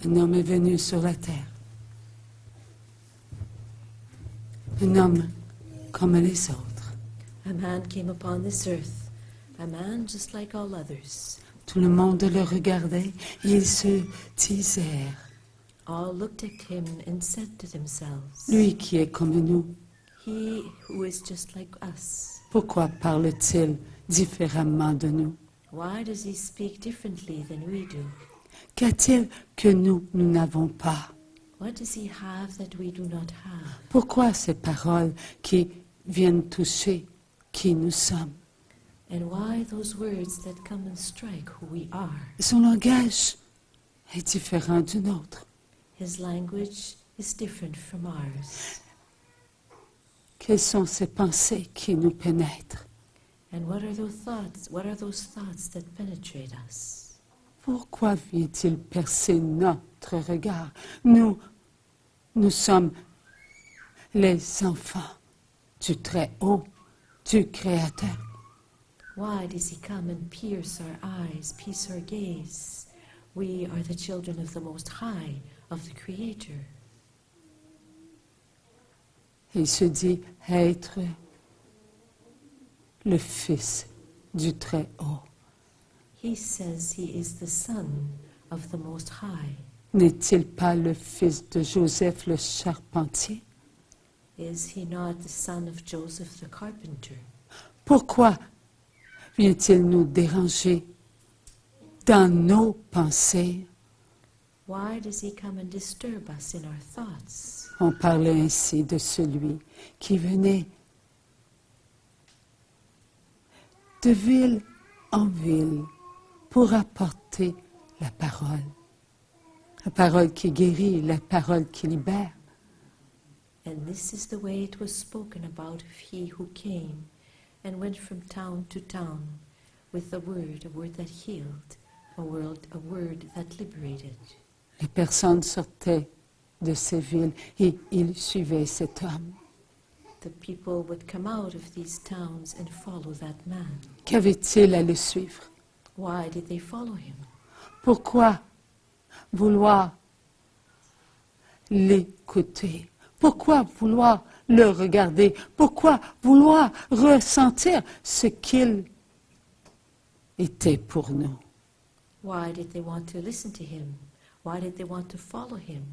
Un homme est venu sur la terre. Un homme comme les autres. A man came upon this earth, a man just like all others. Tout le monde le regardait et ils se disèrent, All looked at him and said to themselves, lui qui est comme nous, He who is just like us. pourquoi parle-t-il différemment de nous? Why does he speak differently than we do? Qu'a-t-il que nous n'avons pas? What does he have that we do not have? Pourquoi ces paroles qui viennent toucher qui nous sommes? And why those words that come and strike who we are? Son langage est différent du nôtre. His language is different from ours. Quelles sont ces pensées qui nous pénètrent? And what are those thoughts? What are those thoughts that penetrate us? Pourquoi vient-il percer notre regard? Nous sommes les enfants du Très-Haut, du Créateur. Why does he come and pierce our eyes, pierce our gaze? We are the children of the Most High, of the Creator. Il se dit être le Fils du Très-Haut. He says he is the Son of the Most High. N'est-il pas le fils de Joseph le charpentier? Is he not the son of Joseph the carpenter? Pourquoi vient-il nous déranger dans nos pensées? Why does he come and disturb us in our thoughts? On parlait ainsi de celui qui venait de ville en ville pour apporter la parole qui guérit, la parole qui libère. And this is the way it was spoken about of he who came and went from town to town with a word that healed, a word that liberated. Les personnes sortaient de ces villes et ils suivaient cet homme. The people would come out of these towns and follow that man. Qu'avait-il à le suivre? Why did they follow him? Pourquoi vouloir l'écouter? Pourquoi vouloir le regarder? Pourquoi vouloir ressentir ce qu'il était pour nous? Why did they want to listen to him? Why did they want to follow him?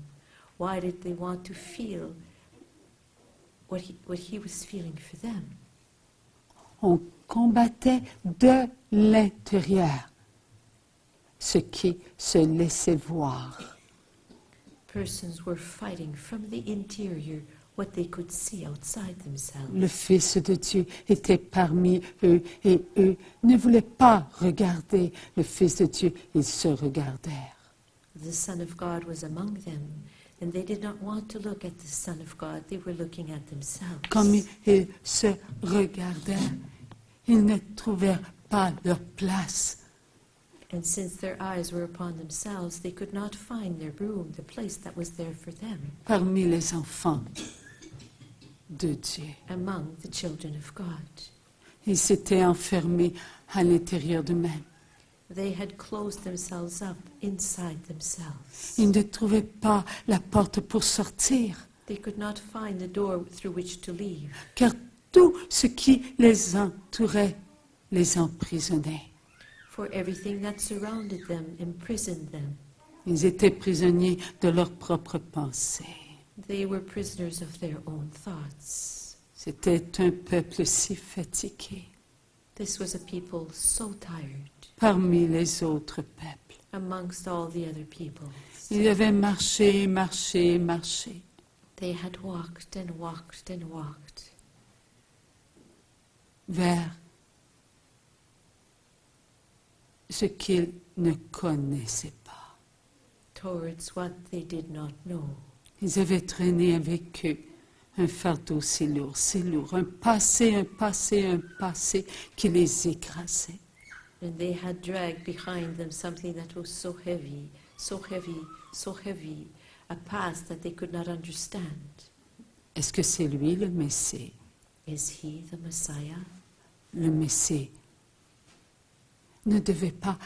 Why did they want to feel what he was feeling for them? On combattait de l'intérieur ce qui se laissait voir. Persons were fighting from the interior what they could see outside themselves. Le Fils de Dieu était parmi eux et eux ne voulaient pas regarder le Fils de Dieu, ils se regardèrent. The Son of God was among them, and they did not want to look at the Son of God, they were looking at themselves. Comme ils se regardèrent, ils ne trouvèrent pas leur place. And since their eyes were upon themselves, they could not find their room, the place that was there for them. Parmi les enfants de Dieu. Among the children of God. Ils s'étaient enfermés à l'intérieur d'eux-mêmes. They had closed themselves up inside themselves. Ils ne trouvaient pas la porte pour sortir. They could not find the door through which to leave. Car tout ce qui les entourait les emprisonnait. For everything that surrounded them imprisoned them. Ils étaient prisonniers de leurs propres pensées. They were prisoners of their own thoughts. C'était un peuple si fatigué This was a people so tired parmi les autres peuples. amongst all the other peoples. Ils avaient marché, marché, marché. They had walked and walked and walked vers ce qu'ils ne connaissaient pas. towards what they did not know. Ils avaient traîné avec eux un fardeau si lourd, un passé qui les écrasait. And they had dragged behind them something that was so heavy, so heavy, so heavy, a past that they could not understand. Est-ce que c'est lui le Messie? Is he the Messiah? Le Messie ne devait pas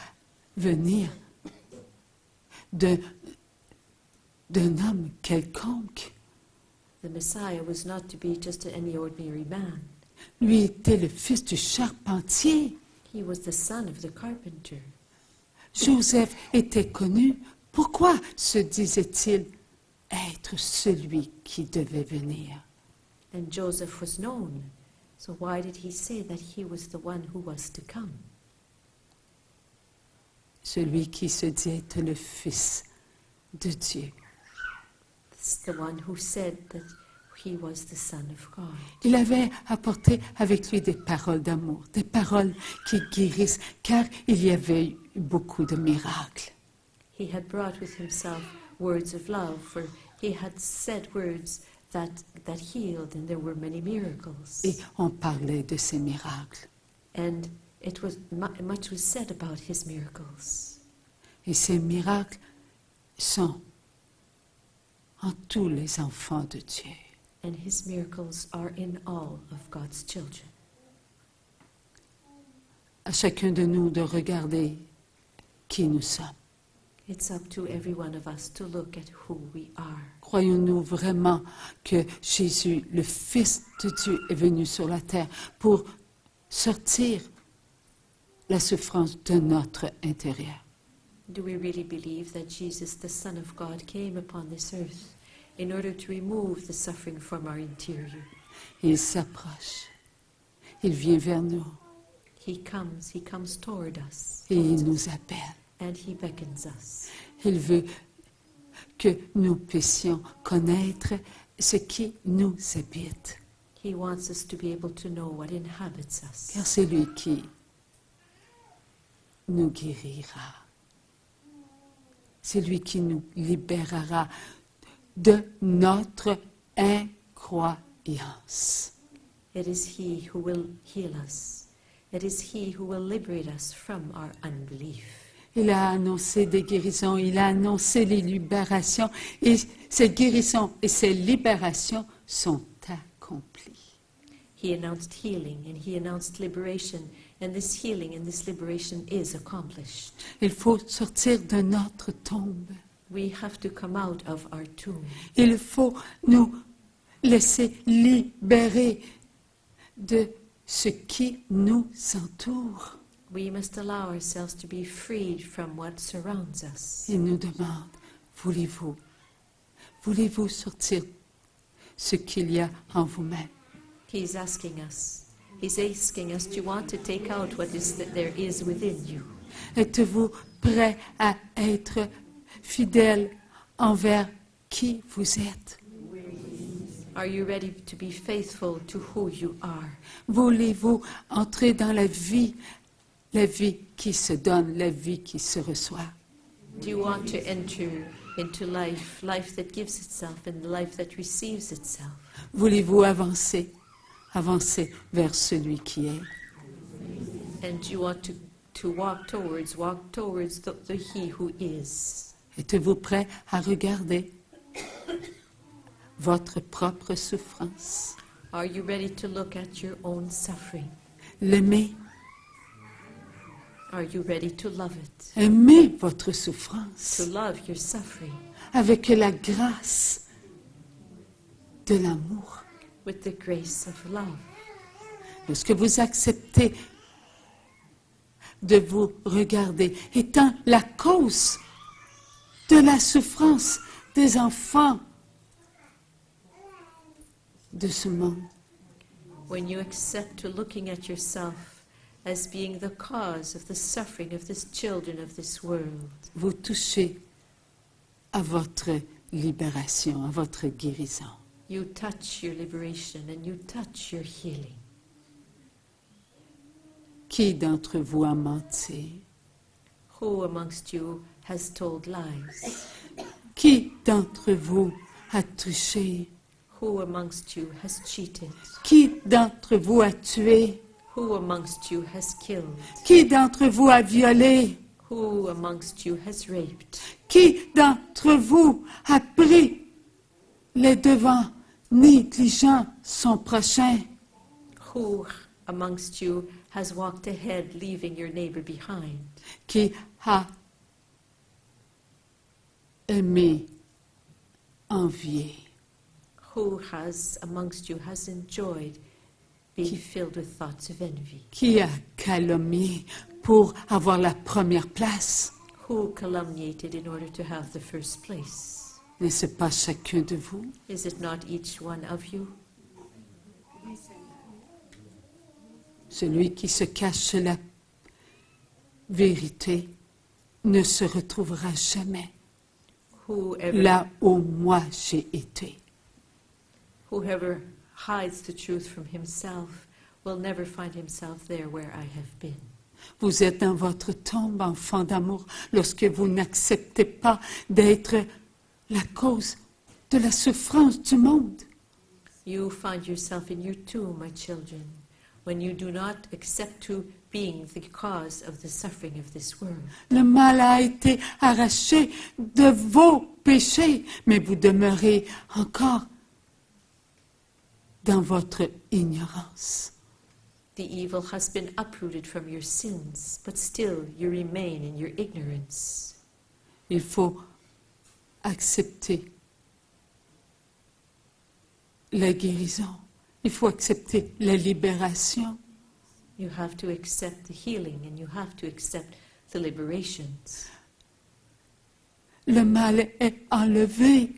venir d'un homme quelconque. The Messiah was not to be just any ordinary man. Lui était le fils du charpentier. He was the son of the carpenter. Joseph était connu. Pourquoi se disait-il être celui qui devait venir? And Joseph was known. So why did he say that he was the one who was to come? Celui qui se dit être le fils de Dieu. It's the one who said that he was the Son of God. Il avait apporté avec lui des paroles d'amour, des paroles qui guérissent, car il y avait eu beaucoup de miracles. He had brought with himself words of love, for he had said words that healed, and there were many miracles. Et on parlait de ces miracles. And it was much was said about his miracles. Et ces miracles sont en tous les enfants de Dieu. And his miracles are in all of God's children. À chacun de nous de regarder qui nous sommes. It's up to every one of us to look at who we are. Croyons-nous vraiment que Jésus, le Fils de Dieu, est venu sur la terre pour sortir la souffrance de notre intérieur? Do we really believe that Jesus, the Son of God, came upon this earth in order to remove the suffering from our interior? Il s'approche, il vient vers nous He comes toward us, et il nous appelle. and he beckons us. Il veut que nous puissions connaître ce qui nous habite, He wants us to be able to know what inhabits us. car c'est lui qui nous guérira. C'est lui qui nous libérera de notre incroyance. It is he who will heal us. It is he who will liberate us from our unbelief. Il a annoncé des guérisons, il a annoncé les libérations, et ces guérisons et ces libérations sont accomplies. He announced healing and he announced liberation, and this healing and this liberation is accomplished. Il faut sortir de notre tombe. We have to come out of our tomb. Il faut nous laisser libérer de ce qui nous entoure. We must allow ourselves to be freed from what surrounds us. Il nous demande, voulez-vous sortir ce qu'il y a en vous-même? He's asking us, do you want to take out what is that there is within you? Êtes-vous prêt à être fidèle envers qui vous êtes? Are you ready to be faithful to who you are? Voulez-vous entrer dans la vie qui se donne, la vie qui se reçoit? Do you want to enter into life that gives itself and life that receives itself? Voulez-vous avancer vers celui qui est? And you want to walk towards the he who is? Êtes-vous prêt à regarder votre propre souffrance? Are you ready to look at your own suffering? L'aimer? Are you ready to love it? Aimez votre souffrance To love your suffering avec la grâce de l'amour. with the grace of love. Lorsque vous acceptez de vous regarder, étant la cause de la souffrance des enfants de ce monde, When you accept to looking at yourself as being the cause of the suffering of these children of this world, vous touchez à votre libération, à votre guérison. you touch your liberation and you touch your healing. Qui d'entre vous a menti? Who amongst you has told lies? Qui d'entre vous a touché? Who amongst you has cheated? Qui d'entre vous a tué? Who amongst you has killed? Qui d'entre vous a violé? Who amongst you has raped? Qui d'entre vous a pris les devants, négligeant son prochain? Who amongst you has walked ahead, leaving your neighbor behind? Qui a aimé envié? Who has amongst you has enjoyed being filled with thoughts of envy? Qui a calomnié pour avoir la première place? Who calumniated in order to have the first place? N'est-ce pas chacun de vous? Is it not each one of you? Celui qui se cache la vérité ne se retrouvera jamais là où moi j'ai été. Whoever hides the truth from himself will never find himself there where I have been. Vous êtes dans votre tombe, enfant d'amour, lorsque vous n'acceptez pas d'être la cause de la souffrance du monde. You find yourself in your tomb, my children, when you do not accept to being the cause of the suffering of this world. Le mal a été arraché de vos péchés, mais vous demeurez encore dans votre ignorance. The evil has been uprooted from your sins, but still you remain in your ignorance. Il faut accepter la guérison. Il faut accepter la libération. You have to accept the healing and you have to accept the liberations. Le mal est enlevé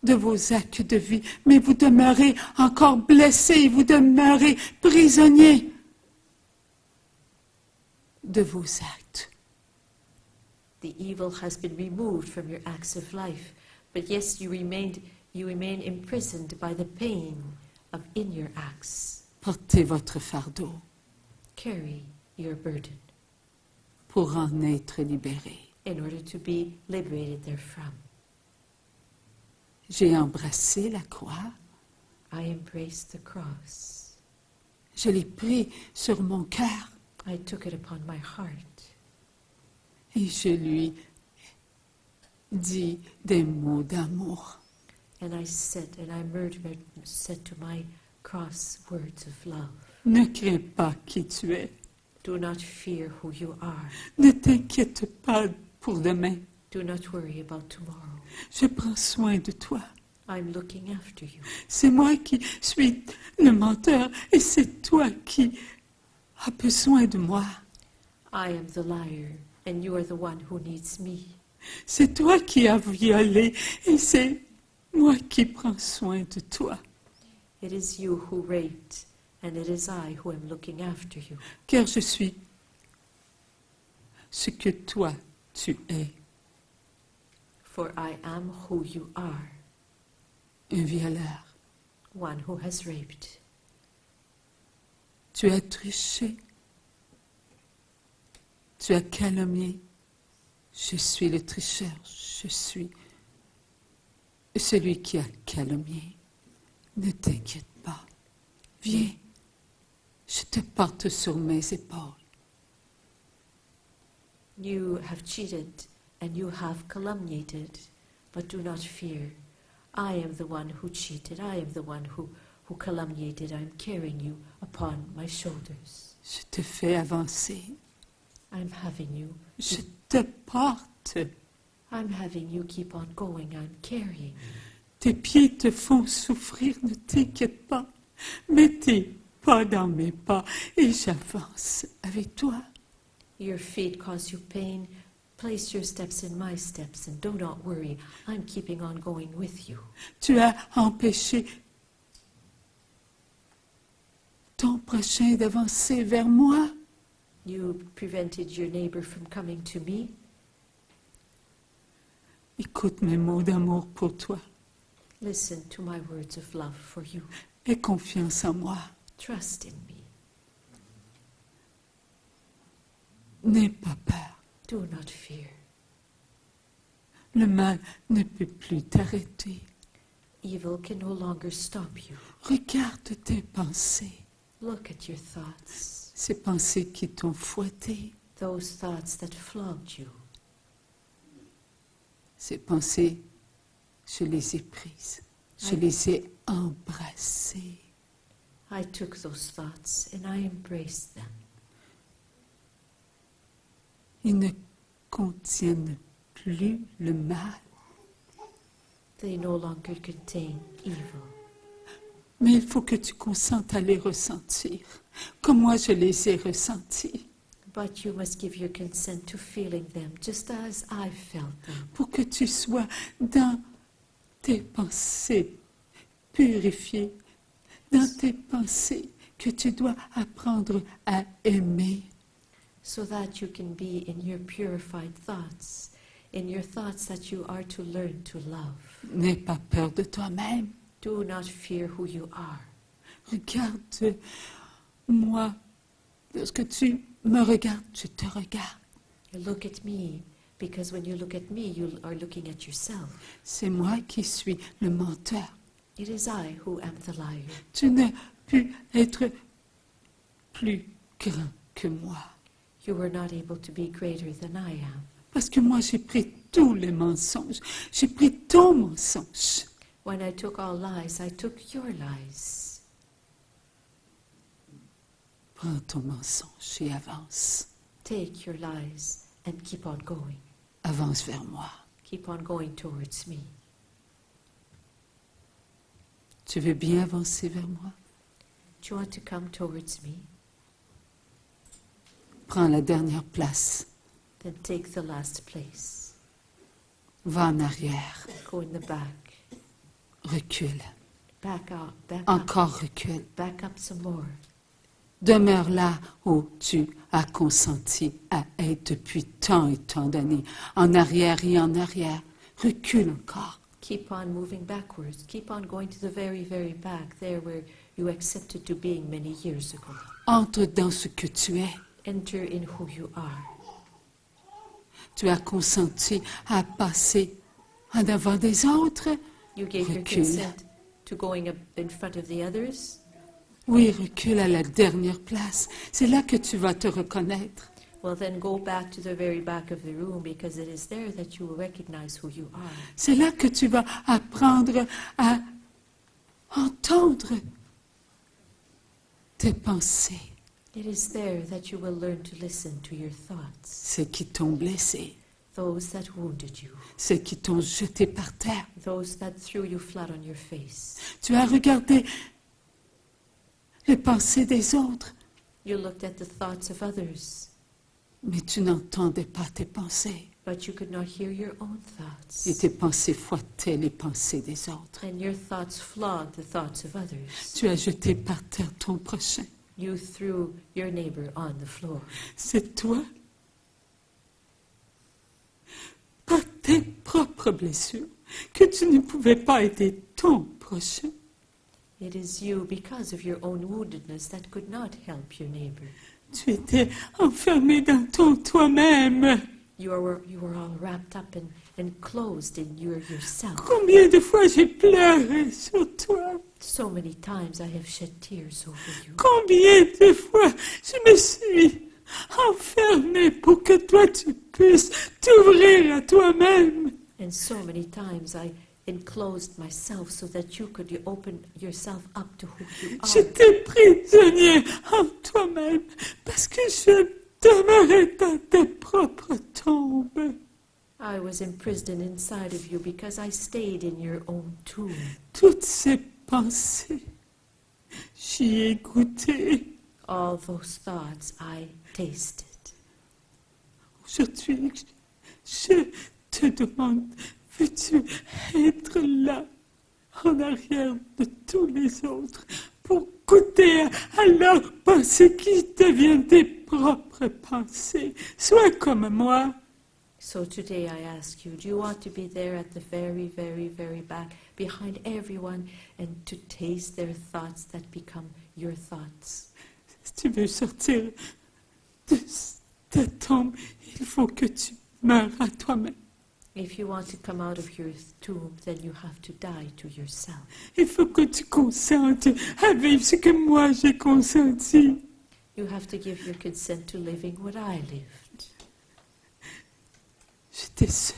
de vos actes de vie, mais vous demeurez encore blessés, vous demeurez prisonniers de vos actes. The evil has been removed from your acts of life, but yes, you remain imprisoned by the pain in your acts. Portez votre fardeau Carry your burden pour en être libéré. in order to be liberated therefrom. J'ai embrassé la croix, I embraced the cross. je l'ai pris sur mon cœur I took it upon my heart. et je lui dis des mots d'amour. And I said to my cross words of love. Ne crains pas qui tu es. Do not fear who you are. Ne t'inquiète pas pour demain. Do not worry about tomorrow. Je prends soin de toi. I'm looking after you. C'est moi qui suis le menteur et c'est toi qui as besoin de moi. I am the liar, and you are the one who needs me. C'est toi qui as violé et c'est moi qui prends soin de toi. It is you who raped, and it is I who am looking after you. Car je suis ce que toi tu es. For I am who you are, Un violeur. one who has raped. Tu as triché. Tu as calomnié. Je suis le tricheur. Je suis celui qui a calomnié. Ne t'inquiète pas. Viens. Je te porte sur mes épaules. You have cheated, and you have calumniated, but do not fear. I am the one who cheated. I am the one who calumniated. I am carrying you upon my shoulders. Je te fais avancer. I'm having you. Je te porte. I'm having you keep on going. I'm carrying you. Tes pieds te font souffrir, ne t'inquiète pas. Mets tes pas dans mes pas et j'avance avec toi. Your feet cause you pain. Place your steps in my steps and do not worry. I'm keeping on going with you. Tu as empêché ton prochain d'avancer vers moi. You prevented your neighbor from coming to me. Écoute mes mots d'amour pour toi. Listen to my words of love for you. Aie confiance en moi. Trust in me. N'aie pas peur. Do not fear. Le mal ne peut plus t'arrêter. Evil can no longer stop you. Regarde tes pensées. Look at your thoughts. Ces pensées qui t'ont fouetté. Those thoughts that flogged you. Ces pensées, je les ai prises. Je les ai embrassées. I took those thoughts and I embraced them. Ils ne contiennent plus le mal. They no longer contain evil. Mais il faut que tu consentes à les ressentir, comme moi je les ai ressentis, But you must give your consent to feeling them just as I felt them. pour que tu sois dans tes pensées purifiées, dans tes pensées que tu dois apprendre à aimer. So that you can be in your purified thoughts, in your thoughts that you are to learn to love. N'aie pas peur de toi-même. Do not fear who you are. Regarde-moi. Lorsque tu me regardes, tu te regardes. Look at me, because when you look at me, you are looking at yourself. C'est moi qui suis le menteur. It is I who am the liar. Tu ne peux être plus grand que moi. You were not able to be greater than I am. Parce que moi, j'ai pris tous les mensonges. J'ai pris ton mensonge. When I took all lies, I took your lies. Prends ton mensonge et avance. Take your lies and keep on going. Avance vers moi. Keep on going towards me. Tu veux bien avancer vers moi? Do you want to come towards me? Prends la dernière place. Then take the last place. Va en arrière. Go in the back. Recule. Back up. Back up. Encore recule. Back up some more. Demeure là où tu as consenti à être depuis tant et tant d'années. En arrière et en arrière. Recule encore. Keep on moving backwards. Keep on going to the very, very back, there where you accepted to being many years ago. Entre dans ce que tu es. Enter in who you are. Tu as consenti à passer en avant des autres. You gave your Recule. consent to going up in front of the others. Oui, recule à la dernière place. C'est là que tu vas te reconnaître. Well, then go back to the very back of the room, because it is there that you will recognize who you are. C'est là que tu vas apprendre à entendre tes pensées, It is there that you will learn to listen to your thoughts, ceux qui t'ont blessé, those that wounded you, ceux qui t'ont jeté par terre. those that threw you flat on your face. Tu as regardé les pensées des autres, You looked at the thoughts of others, mais tu n'entendais pas tes pensées. but you could not hear your own thoughts. Et tes pensées fouettaient les pensées des autres. And your thoughts flogged the thoughts of others. Tu as jeté par terre ton prochain. You threw your neighbor on the floor. C'est toi, par tes propres blessures, que tu ne pouvais pas aider ton prochain. It is you, because of your own woundedness, that could not help your neighbor. Tu étais enfermé dans ton toi-même. You were all wrapped up and closed in yourself. Combien de fois j'ai pleuré sur toi? So many times I have shed tears over you. Combien de fois je me suis enfermée pour que toi tu puisses t'ouvrir à toi-même? And so many times I enclosed myself so that you could open yourself up to who you are. J'étais prisonnier en toi-même parce que je demeurais dans tes propres tombes. I was imprisoned inside of you because I stayed in your own tomb. Toutes ces pensées, j'y ai goûté. All those thoughts I tasted. Aujourd'hui, je te demande, veux-tu être là, en arrière de tous les autres, pour goûter à leurs pensées qui deviennent tes propres pensées? Sois comme moi. So today I ask you, do you want to be there at the very, very, very back, behind everyone, and to taste their thoughts that become your thoughts? Si tu veux sortir de ta tombe, il faut que tu meurs à toi-même. If you want to come out of your tomb, then you have to die to yourself. Il faut que tu consentes à vivre ce que moi j'ai consenti. You have to give your consent to living what I lived. J'étais seule.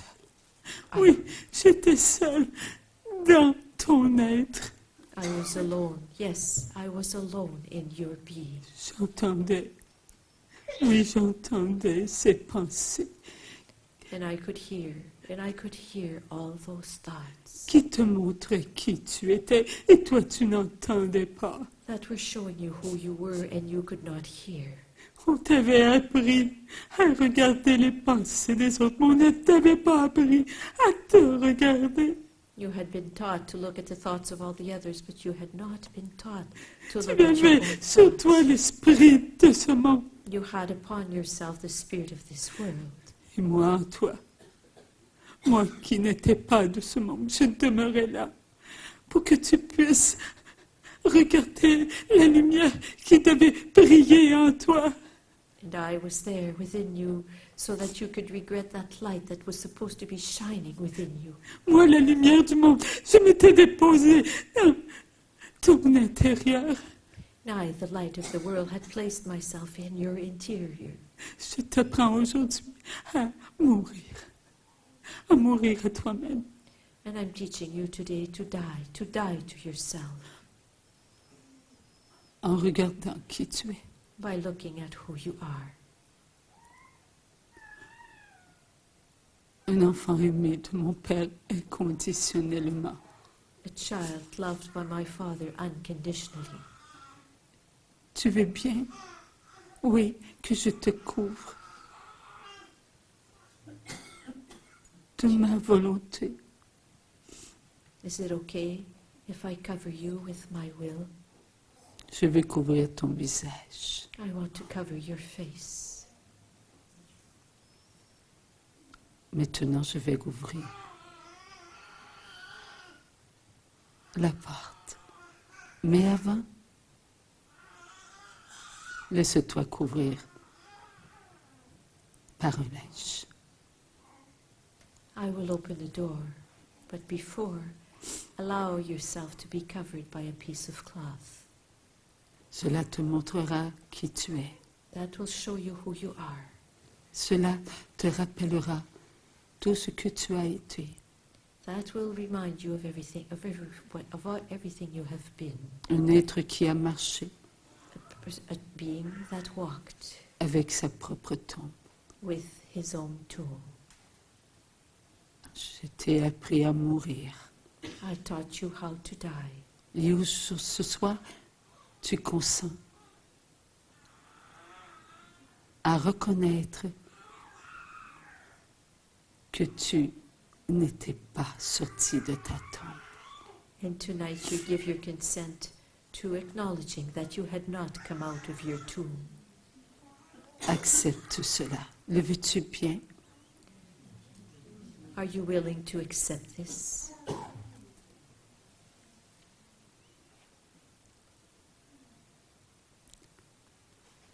Oui, j'étais seule dans ton être. I was alone. Yes, I was alone in your being. J'entendais, oui, j'entendais ces pensées And I could hear And I could hear all those thoughts qui te montraient qui tu étais et toi tu n'entendais pas. that were showing you who you were and you could not hear. On t'avait appris à regarder les pensées des autres, mais on ne t'avait pas appris à te regarder. You had been taught to look at the thoughts of all the others, but you had not been taught to Tu look at your avais own sur toi thoughts. l'esprit de ce monde You had upon yourself the spirit of this world. et moi en toi. Moi qui n'étais pas de ce monde, je demeurais là pour que tu puisses regarder la lumière qui devait briller en toi. And I was there within you so that you could regret that light that was supposed to be shining within you. Moi, la lumière du monde, je m'étais déposée dans ton intérieur. I, the light of the world, had placed myself in your interior. Je t'apprends aujourd'hui à mourir à toi-même. And I'm teaching you today to die to yourself En regardant qui tu es. by looking at who you are. Un enfant aimé de mon Père inconditionnellement. A child loved by my Father unconditionally. Tu veux bien? Oui, que je te couvre de ma volonté. Is it okay if I cover you with my will? Je vais couvrir ton visage. I want to cover your face. Maintenant, je vais ouvrir la porte. Mais avant, laisse-toi couvrir par un linge. I will open the door, but before, allow yourself to be covered by a piece of cloth. Cela te montrera qui tu es. That will show you who you are. Cela te rappellera tout ce que tu as été. That will remind you of everything you have been. Un être qui a marché A being that walked avec sa propre tombe. with his own tomb. Je t'ai appris à mourir. I taught you how to die. Et ce soir, tu consens à reconnaître que tu n'étais pas sorti de ta tombe. And tonight you give your consent to acknowledging that you had not come out of your tomb. Accepte cela. Le veux-tu bien? Are you willing to accept this?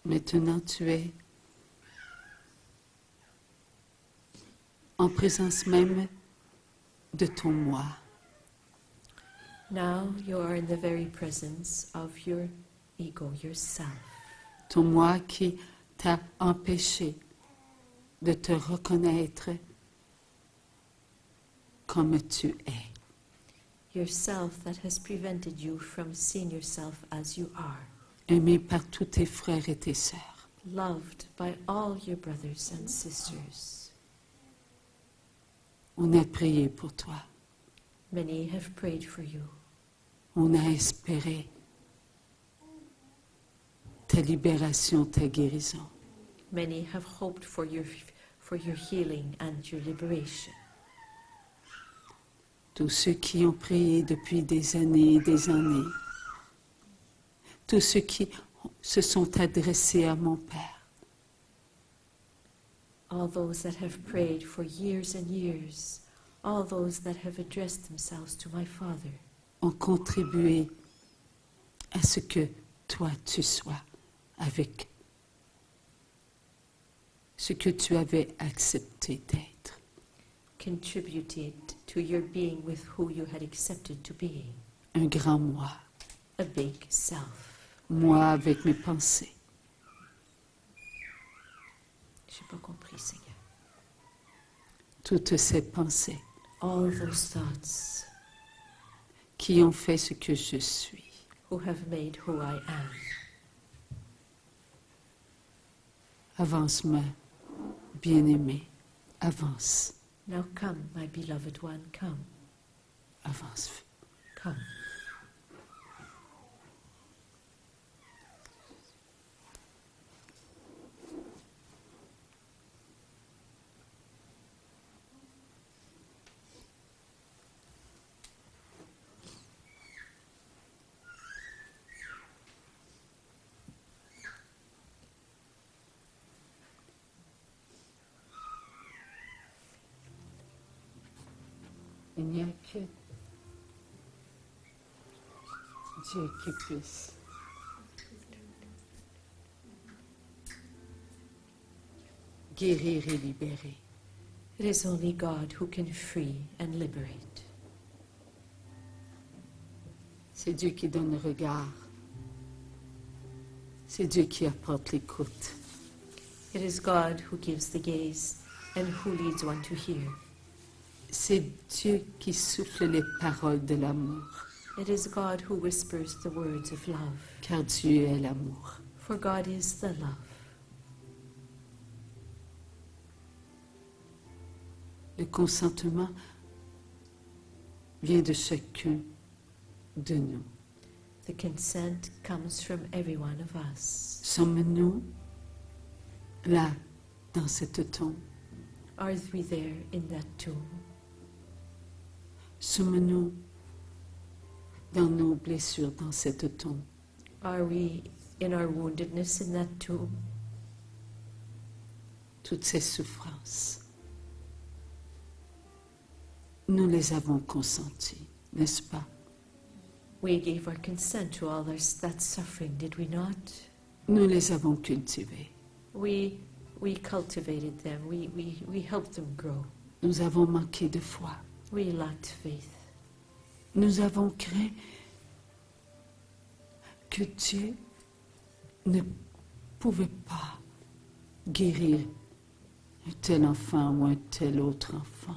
Maintenant, tu es en présence même de ton moi. Now you are in the very presence of your ego, yourself. Ton moi qui t'a empêché de te reconnaître comme tu es. Yourself that has prevented you from seeing yourself as you are. Aimé par tous tes frères et tes sœurs. Loved by all your brothers and sisters. On a prié pour toi. Many have prayed for you. On a espéré ta libération, ta guérison. Many have hoped for your healing and your liberation. Tous ceux qui ont prié depuis des années et des années. Tous ceux qui se sont adressés à mon Père. All those that have prayed for years and years. All those that have addressed themselves to my Father. Ont contribué à ce que toi tu sois avec ce que tu avais accepté d'être. Contributed to your being with who you had accepted to be. Un grand moi. A big self. Moi avec mes pensées. J'ai pas compris, Seigneur. Toutes ces pensées All those thoughts qui ont fait ce que je suis. who have made who I am. Avance, ma bien-aimée, avance. Now come, my beloved one, come, Avance. come. Il n'y a que Dieu qui puisse guérir et libérer. It is only God who can free and liberate. C'est Dieu qui donne le regard. C'est Dieu qui apporte l'écoute. It is God who gives the gaze and who leads one to hear. C'est Dieu qui souffle les paroles de l'amour. It is God who whispers the words of love. Car Dieu est l'amour. For God is the love. Le consentement vient de chacun de nous. The consent comes from every one of us. Sommes-nous là, dans cette tombe? Are we there in that tomb? Sommes-nous dans nos blessures, dans cette tombe? Are we in our woundedness in that tomb? Toutes ces souffrances, nous les avons consenties, n'est-ce pas? We gave our consent to all that suffering, did we not? Nous les avons cultivées. We cultivated them. We helped them grow. Nous avons manqué de foi. We lacked faith. Nous avons craint que Dieu ne pouvait pas guérir un tel enfant ou un tel autre enfant.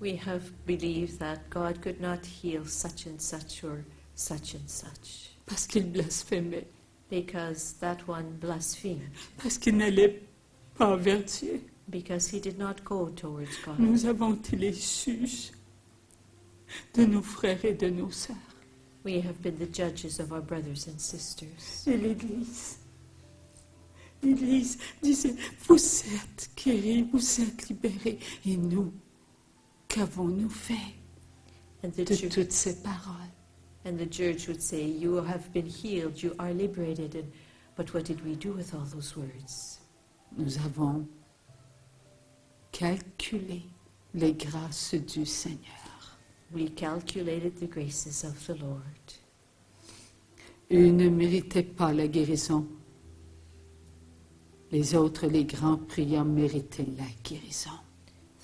We have believed that God could not heal such and such or such and such. Parce qu'il blasphémait. Because that one blasphemed. Parce qu'il n'allait pas vers Dieu. Because he did not go towards God. Nous avons été les juges de nos frères et de nos sœurs. We have been the judges of our brothers and sisters. Et l'Église disait, vous êtes guéris, vous êtes libérés. Et nous, qu'avons-nous fait de toutes ces paroles? And the church would say, you have been healed, you are liberated. But what did we do with all those words? Nous avons calculé les grâces du Seigneur. We calculated the graces of the Lord. Eux ne méritaient pas la guérison. Les autres, les grands priants, méritaient la guérison.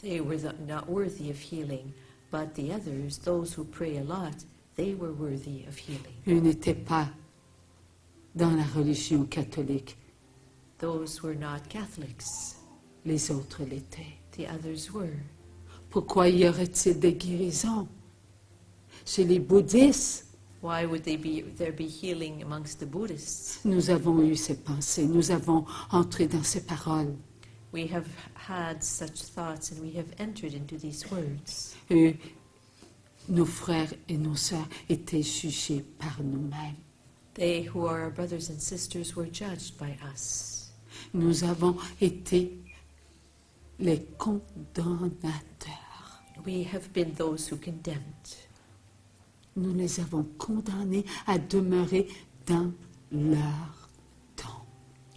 They were not worthy of healing, but the others, those who pray a lot, they were worthy of healing. Eux n'étaient pas dans la religion catholique. Those were not Catholics. Les autres l'étaient. The others were. Pourquoi y aurait-il des guérisons chez les bouddhistes? Why would there be healing amongst the Buddhists? Nous avons eu ces pensées, nous avons entré dans ces paroles. We have had such thoughts and we have entered into these words. Eux, nos frères et nos sœurs étaient jugés par nous-mêmes. They who are our brothers and sisters were judged by us. Nous avons été les condamnateurs. We have been those who condemned. Nous les avons condamnés à demeurer dans leur tombe.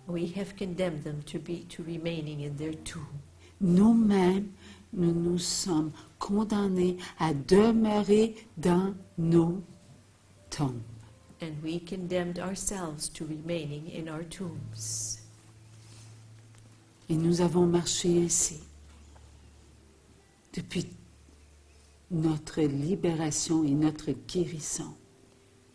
We have condemned them to remaining in their tomb. Nous-mêmes, nous nous sommes condamnés à demeurer dans nos tombes. And we condemned ourselves to remaining in our tombs. Et nous avons marché ainsi depuis notre libération et notre guérison.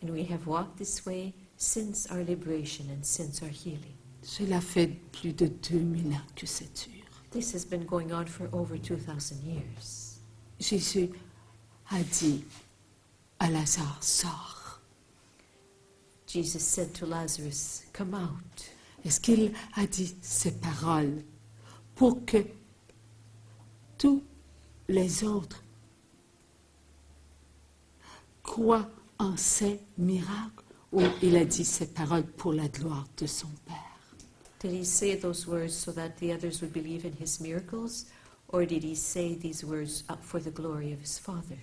And we have walked this way since our liberation and since our healing. Cela fait plus de 2000 ans que ça dure. This has been going on for over 2,000 years. Jésus a dit à Lazare, sors. Jesus said to Lazarus, come out. Est-ce qu'il a dit ces paroles pour que tous les autres croient en ces miracles, ou il a dit ces paroles pour la gloire de son Père? Did he say those words so that the others would believe in his miracles, or did he say these words up for the glory of his Father?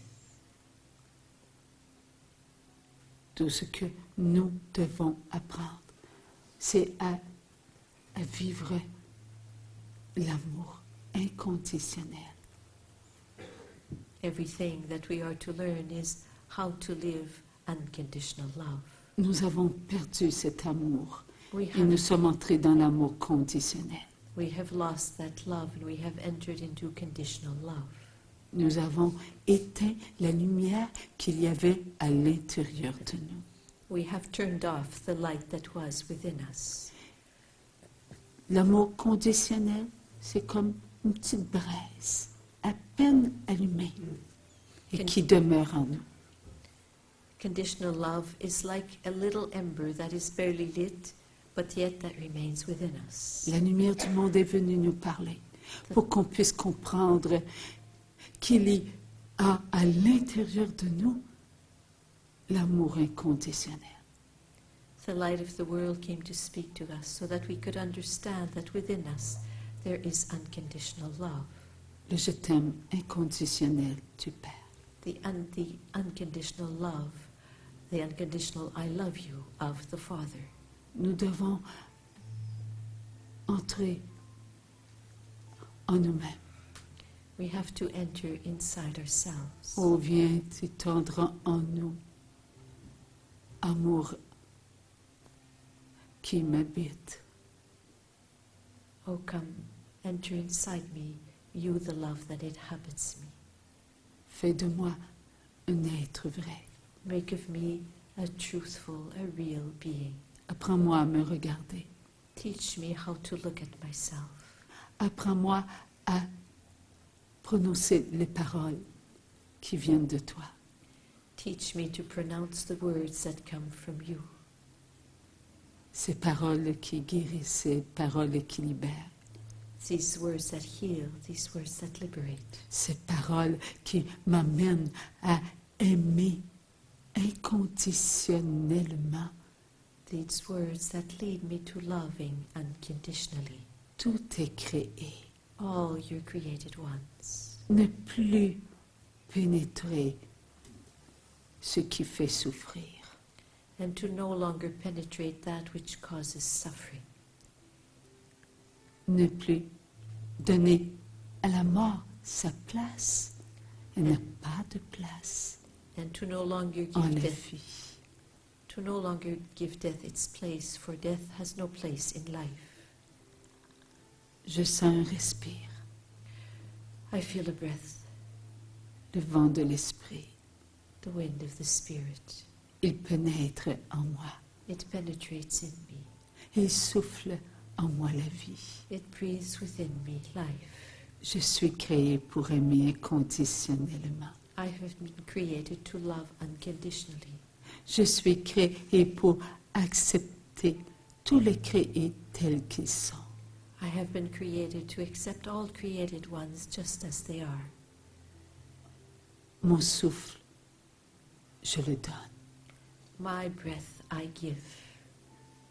Tout ce que nous devons apprendre, c'est à vivre l'amour inconditionnel. Everything that we are to learn is how to live unconditional love. Nous avons perdu cet amour We et nous have, sommes entrés dans l'amour conditionnel. we have lost that love and we have entered into conditional love. Nous avons éteint la lumière qu'il y avait à l'intérieur de nous. We have turned off the light that was within us. L'amour conditionnel, c'est comme une petite braise à peine allumée et qui demeure en nous. Conditional love is like a little ember that is barely lit, but yet that remains within us. La lumière du monde est venue nous parler pour qu'on puisse comprendre qu'il y a à l'intérieur de nous l'amour inconditionnel. The light of the world came to speak to us so that we could understand that within us there is unconditional love. Le je t'aime inconditionnel du Père. The unconditional love, the unconditional I love you of the Father. Nous devons entrer en nous-mêmes. We have to enter inside ourselves. Oh, viens t'étendre en nous, amour qui m'habite. Oh, come, enter inside me, you the love that inhabits me. Fais de moi un être vrai. Make of me a truthful, a real being. Apprends-moi à me regarder. Teach me how to look at myself. Apprends-moi à prononcer les paroles qui viennent de toi. Teach me to pronounce the words that come from you. Ces paroles qui guérissent, ces paroles qui libèrent. These words that heal, these words that liberate. Ces paroles qui m'amènent à aimer inconditionnellement. These words that lead me to loving unconditionally. Tout est créé. All your created ones. Ne plus pénétrer ce qui fait souffrir. And to no longer penetrate that which causes suffering. Ne plus donner à la mort sa place. Elle n'a pas de place And to no longer en give la death, vie. to no longer give death its place, for death has no place in life. Je sens un respire, I feel a breath, le vent de l'esprit. the wind of the Spirit. Il pénètre en moi. It penetrates in me. Il souffle en moi la vie. It breathes within me life. Je suis créé pour aimer inconditionnellement. I have been created to love unconditionally. Je suis créé pour accepter tous les créés tels qu'ils sont. I have been created to accept all created ones just as they are. Mon souffle, je le donne. My breath I give.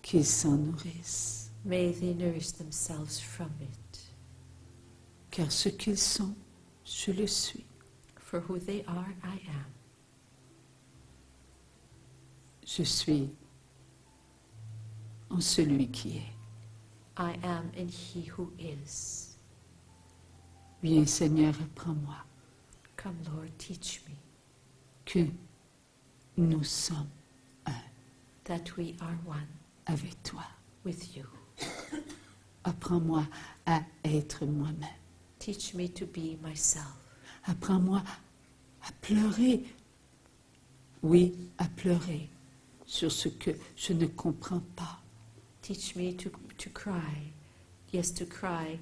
Qu'ils s'en nourrissent. May they nourish themselves from it. Car ce qu'ils sont, je le suis. For who they are, I am. Je suis en celui qui est. I am in He who is. Viens Seigneur, apprends-moi Come, Lord, teach me que nous sommes that we are one avec toi. with you. Apprends-moi à être moi-même. Teach me to be myself. Apprends-moi à pleurer. Oui, à pleurer sur ce que je ne comprends pas. Teach me to cry. Yes, to cry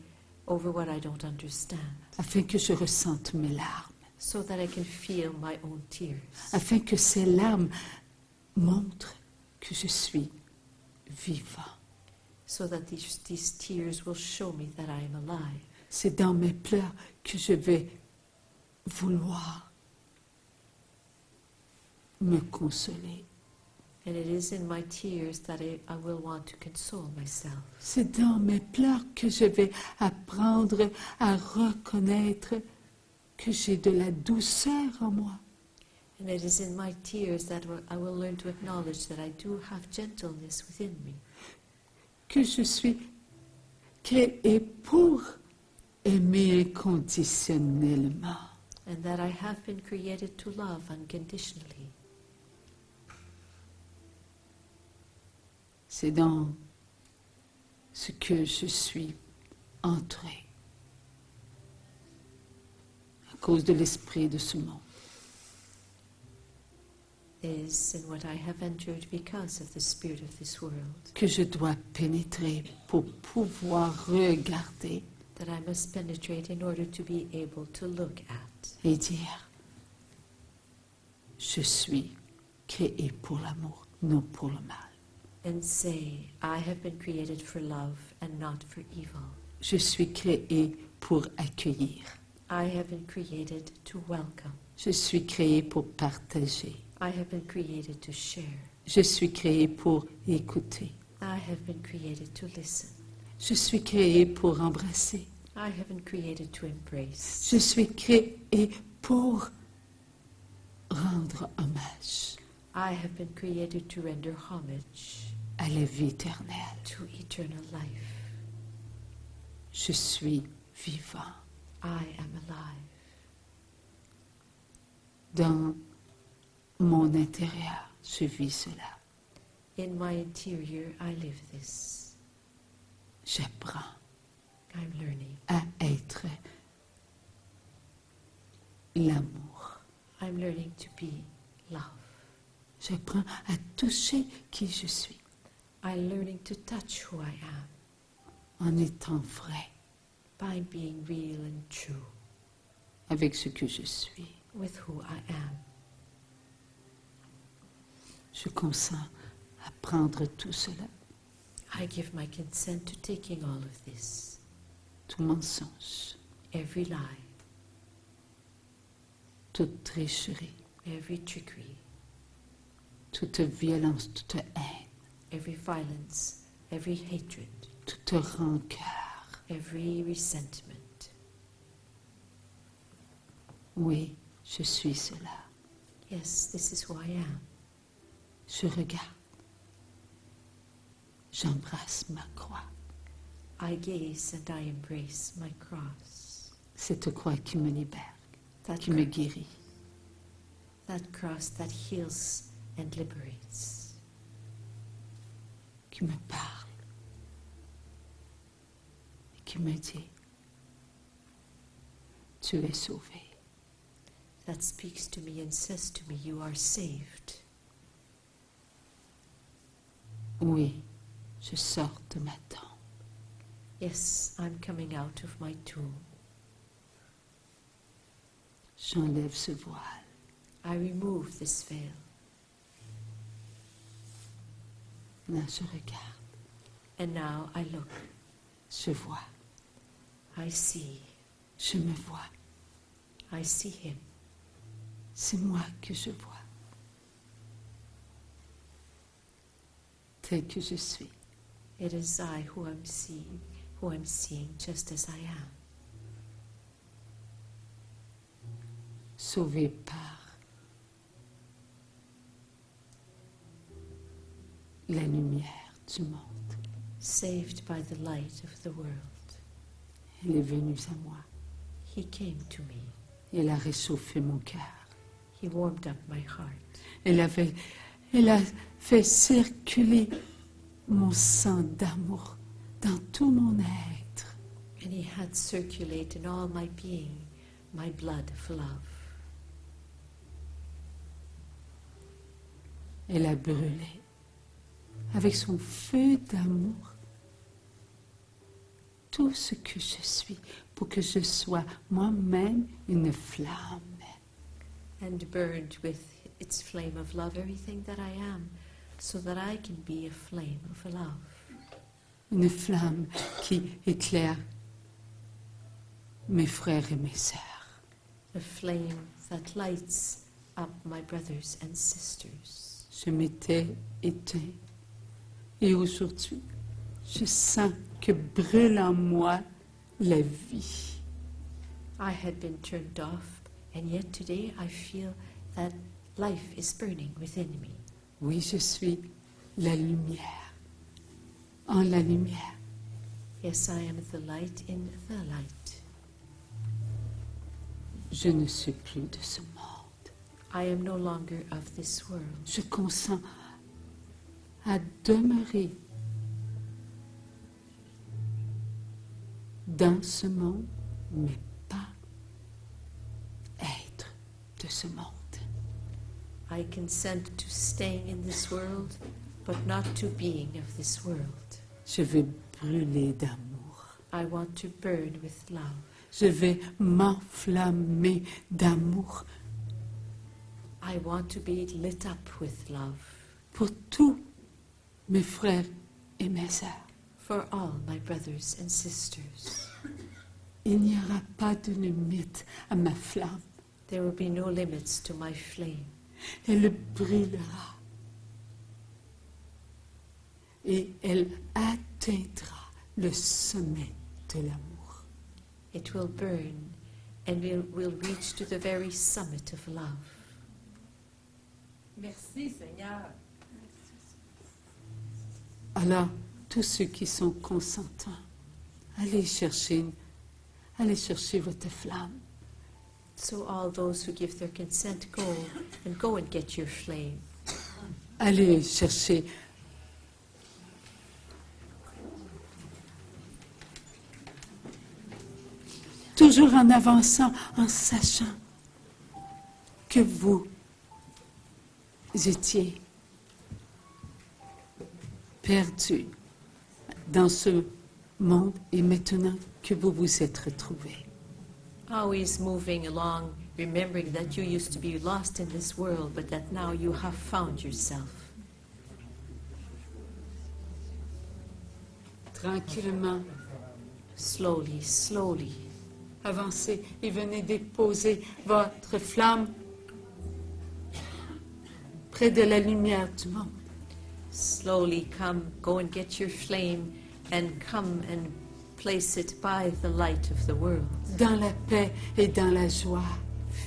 over what I don't understand, Afin que je ressente mes larmes. so that I can feel my own tears, Afin que ces larmes montrent que je suis vivant. so that these tears will show me that I am alive. C'est dans mes pleurs que je vais vouloir me consoler. And it is in my tears that I will want to console myself. C'est dans mes pleurs que je vais apprendre à reconnaître que j'ai de la douceur en moi. And it is in my tears that I will learn to acknowledge that I do have gentleness within me. Que je suis créée pour aimer inconditionnellement. And that I have been created to love unconditionally. C'est dans ce que je suis entrée à cause de l'esprit de ce monde. Is in what I have entered because of the spirit of this world. Que je dois pénétrer pour pouvoir regarder That I must penetrate in order to be able to look at. et dire, je suis créée pour l'amour, non pour le mal. And say, I have been created for love and not for evil. Je suis créée pour accueillir. I have been created to welcome. Je suis créée pour partager. I have been created to share. Je suis créée pour écouter. I have been created to listen. Je suis créée pour embrasser. I have been created to embrace. Je suis créée pour rendre hommage I have been created to render homage à la vie éternelle. to eternal life. Je suis vivant. I am alive. Dans mon intérieur, je vis cela. In my interior, I live this. J'apprends I'm learning. à être l'amour. I'm learning to be love. J'apprends à toucher qui je suis I'm learning to touch who I am en étant vrai by being real and true avec ce que je suis. with who I am. Je consens à prendre tout cela, I give my consent to taking all of this, tout mensonge, every lie, toute tricherie, every trickery, toute violence, toute haine, every violence, every hatred, toute rancœur. every resentment. Oui, je suis cela. Yes, this is who I am. Je regarde. J'embrasse ma croix. I gaze and I embrace my cross. Cette croix qui me libère, That, qui me guérit. that cross that heals and liberates. Qui me parle. Et qui me dit, tu es sauvé. That speaks to me and says to me, you are saved. Oui, je sors de ma tombe. Yes, I'm coming out of my tomb. J'enlève ce voile. I remove this veil. Là, je regarde. And now I look. Je vois. I see. Je me vois. I see him. C'est moi que je vois. Tel que je suis. It is I who I'm seeing just as I am. Sauvé par la lumière du monde. Saved by the light of the world. Elle est venue à moi. He came to me. Elle a réchauffé mon cœur. He warmed up my heart. Elle a fait circuler mon sang d'amour dans tout mon être. And he had circulate in all my being my blood of love. Elle a brûlé avec son feu d'amour tout ce que je suis pour que je sois moi-même une flamme. And burned with its flame of love everything that I am, so that I can be a flame of love. Une flamme qui éclaire mes frères et mes sœurs. the flame that lights up my brothers and sisters. Je m'étais éteint et aujourd'hui, je sens que brûle en moi la vie. I had been turned off, and yet today I feel that life is burning within me. Oui, je suis la lumière, en la lumière. Yes, I am the light in the light. Je ne suis plus de ce monde. I am no longer of this world. Je consens à demeurer dans ce monde, mais pas être de ce monde. I consent to staying in this world, but not to being of this world. Je vais brûler d'amour. I want to burn with love. Je vais m'enflammer d'amour I want to be lit up with love pour tous mes frères et mes sœurs. for all my brothers and sisters. Il n'y aura pas de limite à ma flamme. There will be no limits to my flame. Elle brûlera et elle atteindra le sommet de l'amour. It will burn and will reach to the very summit of love. Merci Seigneur. Alors, tous ceux qui sont consentants, allez chercher votre flamme. So all those who give their consent, go and get your flame. Allez chercher toujours en avançant, en sachant que vous étiez perdus dans ce monde et maintenant que vous vous êtes retrouvés. Always moving along, remembering that you used to be lost in this world, but that now you have found yourself. Tranquillement, Slowly, slowly, avancez et venez déposer votre flamme près de la lumière du monde. slowly go and get your flame and come and place it by the light of the world, Dans la paix et dans la joie.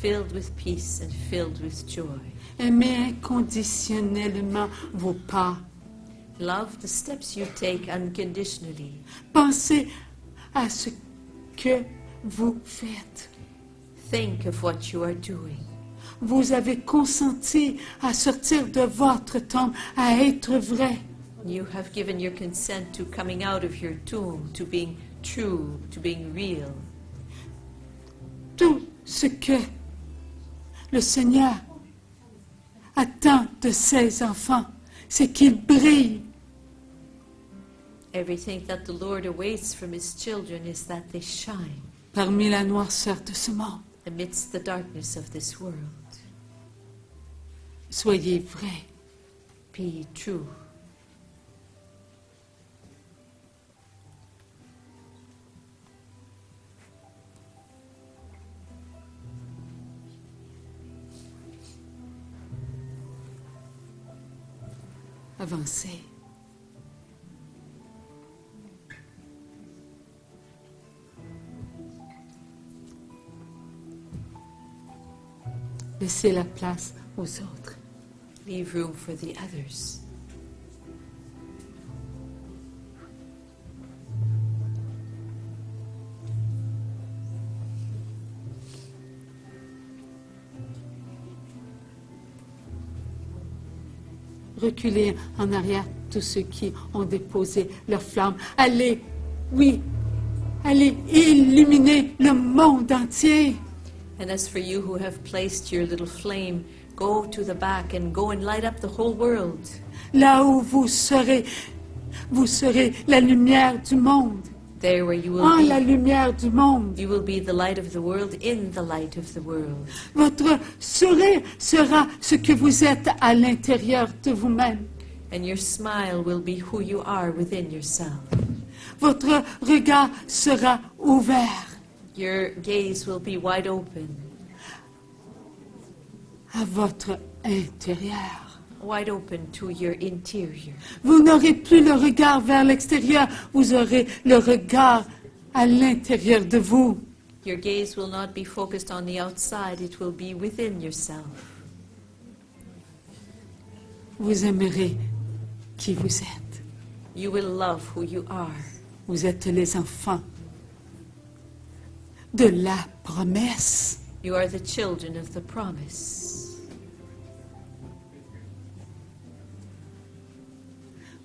filled with peace and filled with joy. Aimez inconditionnellement vos pas. Love the steps you take unconditionally. Pensez à ce que vous faites. Think of what you are doing. Vous avez consenti à sortir de votre tombe, à être vrai. You have given your consent to coming out of your tomb, to being true, to being real. Tout ce que le Seigneur attend de ses enfants, c'est qu'ils brillent. Everything that the Lord awaits from His children is that they shine Parmi la noirceur de ce monde, amidst the darkness of this world. soyez vrais. Be true. Avancez. Laissez la place aux autres. Leave room for the others. Reculez en arrière tous ceux qui ont déposé leur flamme. Allez, oui, allez illuminer le monde entier. And as for you who have placed your little flame, go to the back and go and light up the whole world. Là où vous serez la lumière du monde. There where you En will la be, lumière du monde. you will be the light of the world in the light of the world. Votre sourire sera ce que vous êtes à l'intérieur de vous-même. And your smile will be who you are within yourself. Votre regard sera ouvert. Your gaze will be wide open. À votre intérieur. Wide open to your interior. Vous n'aurez plus le regard vers l'extérieur, vous aurez le regard à l'intérieur de vous. Your gaze will not be focused on the outside, it will be within yourself. Vous aimerez qui vous êtes. You will love who you are. Vous êtes les enfants de la promesse. You are the children of the promise.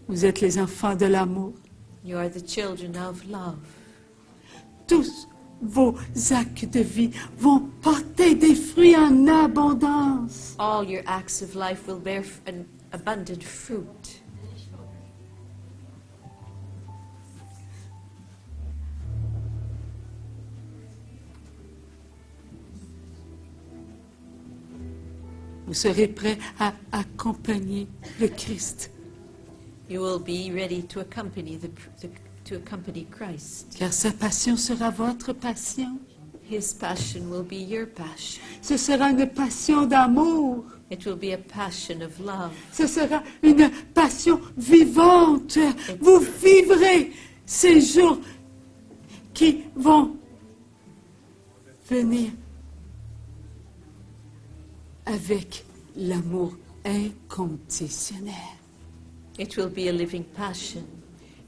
Vous êtes les enfants de l'amour. You are the children of love. Tous vos actes de vie vont porter des fruits en abondance. All your acts of life will bear an abundant fruit. Vous serez prêts à accompagner le Christ. You will be ready to accompany to accompany Christ. Car sa passion sera votre passion. His passion will be your passion. Ce sera une passion d'amour. It will be a passion of love. Ce sera une passion vivante. Vous vivrez ces jours qui vont venir avec l'amour inconditionnel. It will be a living passion.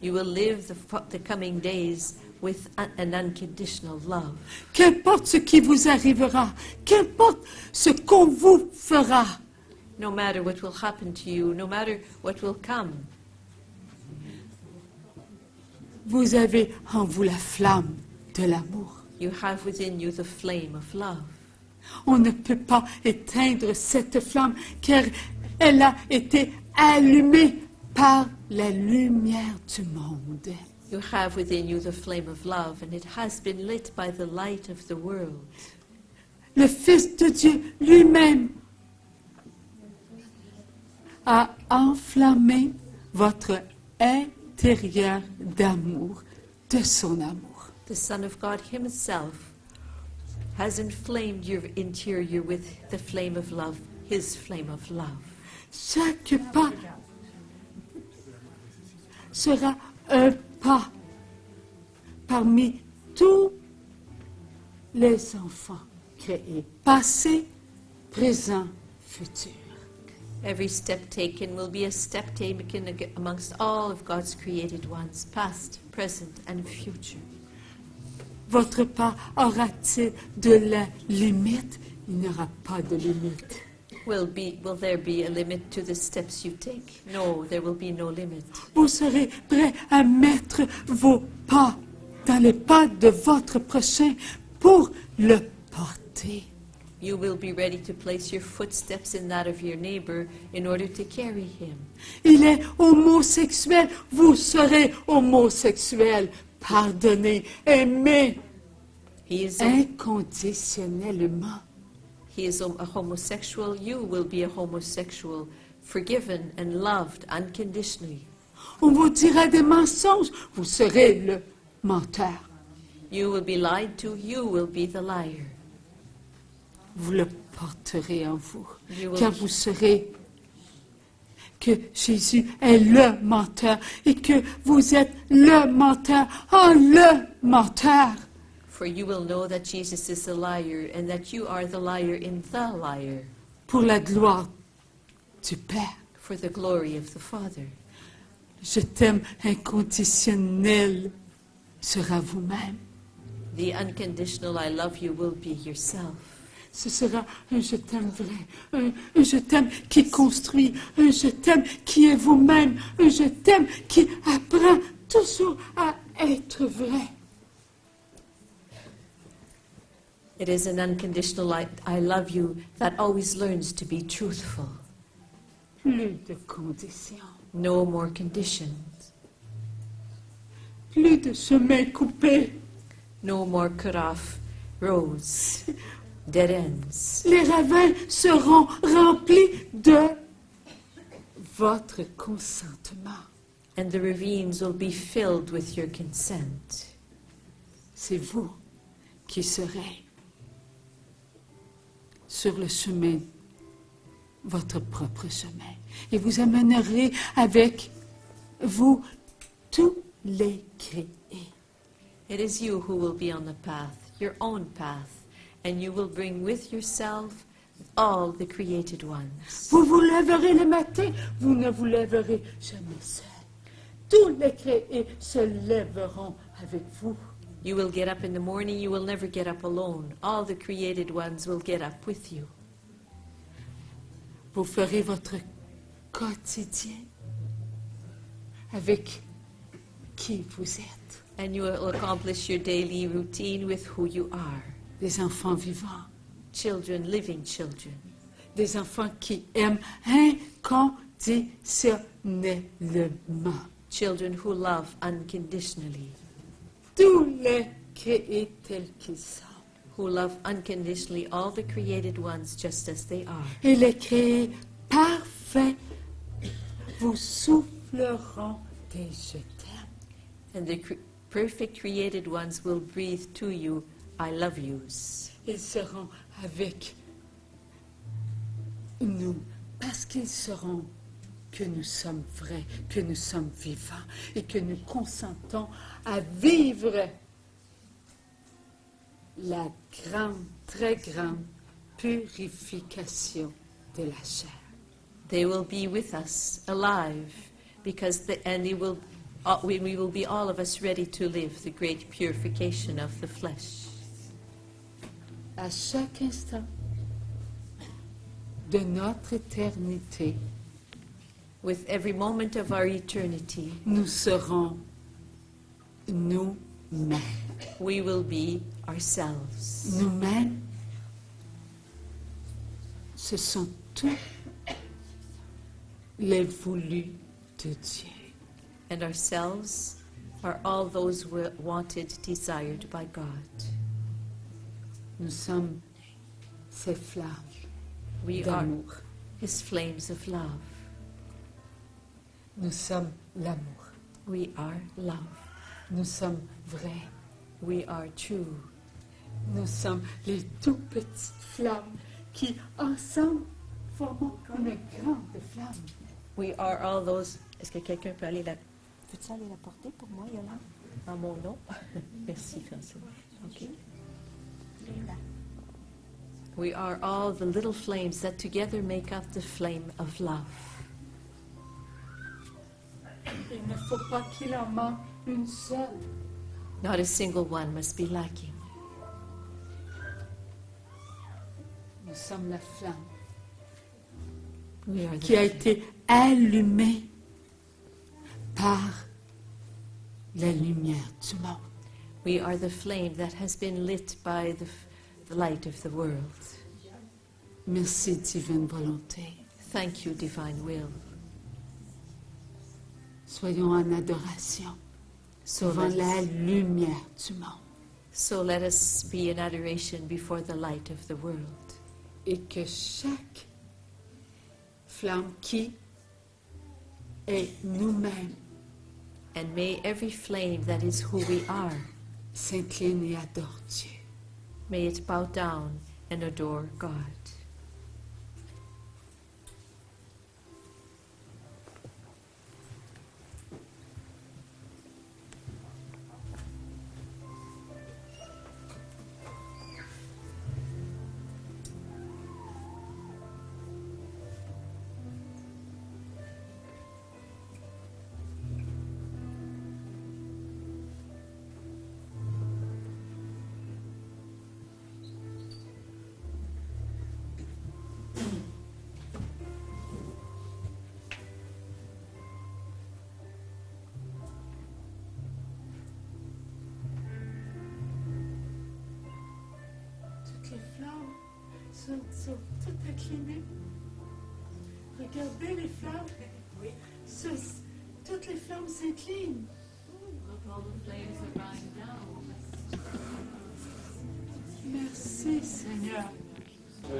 You will live the coming days with an unconditional love. Qu'importe ce qui vous arrivera, qu'importe ce qu'on vous fera, No matter what will happen to you, no matter what will come, vous avez en vous la flamme de l'amour. you have within you the flame of love. On ne peut pas éteindre cette flamme car elle a été allumée par la lumière du monde. You have within you the flame of love, and it has been lit by the light of the world. Le Fils de Dieu lui-même a enflammé votre intérieur d'amour, de son amour. The Son of God himself has inflamed your interior with the flame of love, his flame of love. Chaque pas sera un pas parmi tous les enfants créés, passé, présent, futur. Every step taken will be a step taken amongst all of God's created ones, past, present, and future. Votre pas aura-t-il de la limite? Il n'y aura pas de limite. Will there be a limit to the steps you take? No, there will be no limit. Vous serez prêt à mettre vos pas dans les pas de votre prochain pour le porter. You will be ready to place your footsteps in that of your neighbor in order to carry him. Il est homosexuel, vous serez homosexuel. Pardonnez, aimez He is inconditionnellement. a homosexual. You will be a homosexual, forgiven and loved unconditionally. On vous dira des mensonges, vous serez le menteur. You will be lied to. You will be the liar. Vous le porterez en vous, You will- car vous serez que Jésus est le menteur et que vous êtes le menteur en le menteur. For you will know that Jesus is the liar and that you are the liar in the liar, Pour la gloire du Père. for the glory of the Father. Je t'aime inconditionnel sera vous-même. The unconditional I love you will be yourself. Ce sera un je t'aime vrai, un je t'aime qui construit, un je t'aime qui est vous-même, un je t'aime qui apprend toujours à être vrai. It is an unconditional I love you that always learns to be truthful. Plus de conditions, No more conditions. plus de chemins coupés. No more cut off roads, dead ends. Les ravins seront remplis de votre consentement. And the ravines will be filled with your consent. C'est vous qui serait sur le chemin, votre propre chemin. Et vous amènerez avec vous tous les créés. It is you who will be on the path, your own path, and you will bring with yourself all the created ones. Vous vous lèverez le matin, vous ne vous lèverez jamais seul. Tous les créés se lèveront avec vous. You will get up in the morning, you will never get up alone. All the created ones will get up with you. Vous ferez votre quotidien avec qui vous êtes. And you will accomplish your daily routine with who you are. Des enfants vivants, Children, living children. des enfants qui aiment inconditionnellement. Children who love unconditionally. Tous les créés tels qu'ils sont. Who love unconditionally all the created ones just as they are. Et les créés parfaits vous souffleront des je t'aime. And the perfect created ones will breathe to you, I love yous. Ils seront avec nous parce qu'ils sauront que nous sommes vrais, que nous sommes vivants et que nous consentons à vivre la grande, très grande purification de la chair. They will be with us, alive, because we will be all of us ready to live the great purification of the flesh. À chaque instant de notre éternité, With every moment of our eternity, nous serons nous-mêmes. we will be ourselves. Nous-mêmes, ce sont tous les voulus de Dieu. And ourselves are all those wanted, desired by God. Nous sommes ces flammes We are d'amour. His flames of love. Nous sommes l'amour. We are love. Nous sommes vrais. We are true. Nous sommes les tout petites flammes qui, ensemble, forment une grande flamme. We are all those. Est-ce que quelqu'un peut aller la... Peux-tu aller la porter pour moi, Yolande? En mon nom? Merci, François. OK. We are all the little flames that together make up the flame of love. Il ne faut pas qu'il en manque une seule. Not a single one must be lacking. Nous sommes la flamme We are qui a the été allumée par la lumière du monde. We are the flame that has been lit by the light of the world. Merci, divine volonté. Thank you, divine will. Soyons en adoration So devant let, la us, lumière du monde. so let us be in adoration before the light of the world. Et que chaque flamme qui est nous-mêmes And may every flame that is who we are, s'incline et adore Dieu. may it bow down and adore God. Toutes les flammes sont toutes inclinées. Regardez les flammes. Oui. Toutes les flammes s'inclinent. Merci Seigneur.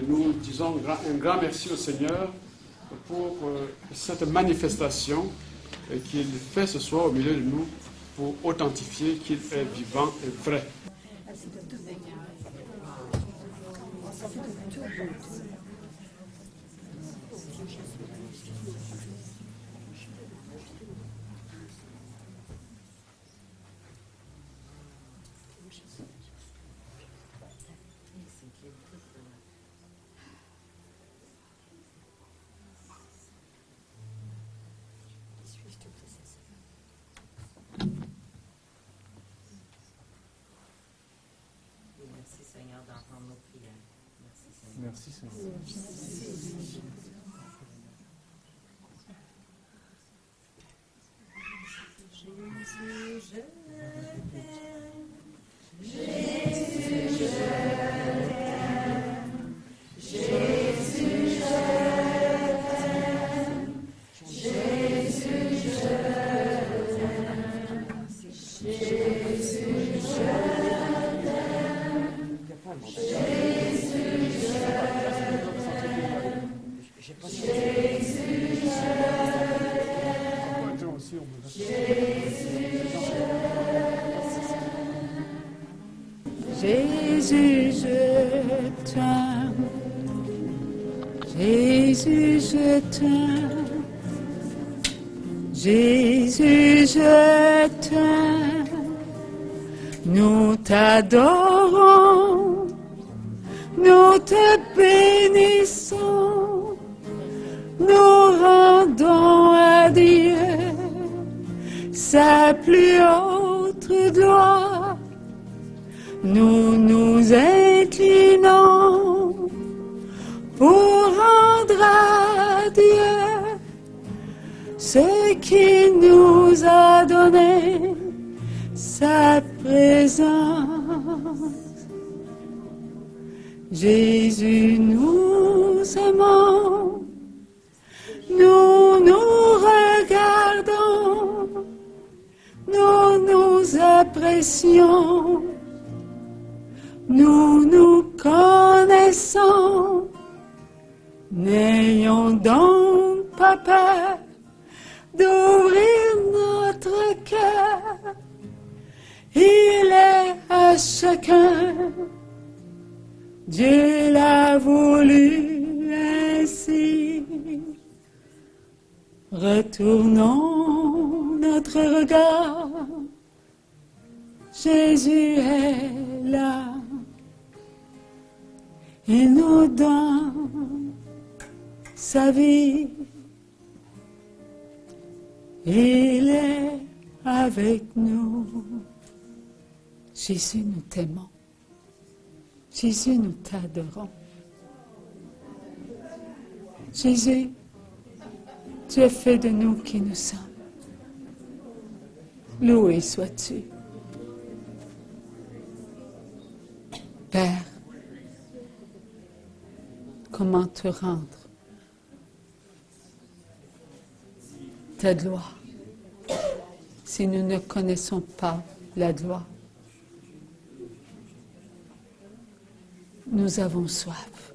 Nous disons un grand merci au Seigneur pour cette manifestation qu'il fait ce soir au milieu de nous pour authentifier qu'il est vivant et vrai. Seigneur. Merci Seigneur d'entendre nos prières. Merci Seigneur. Jésus, je t'aime. Jésus, je t'aime. Jésus, je t'aime. Jésus, je t'aime. Nous t'adorons. Nous te bénissons. Nous rendons à Dieu sa plus haute gloire. Nous nous inclinons pour rendre à Dieu ce qu'il nous a donné, sa présence. Jésus, nous aimons, nous nous regardons, nous nous apprécions. Nous nous connaissons, n'ayons donc pas peur d'ouvrir notre cœur. Il est à chacun, Dieu l'a voulu ainsi. Retournons notre regard, Jésus est là. Il nous donne sa vie. Il est avec nous. Jésus, nous t'aimons. Jésus, nous t'adorons. Jésus, tu as fait de nous qui nous sommes. Loué sois-tu. Père, comment te rendre ta gloire si nous ne connaissons pas la gloire? Nous avons soif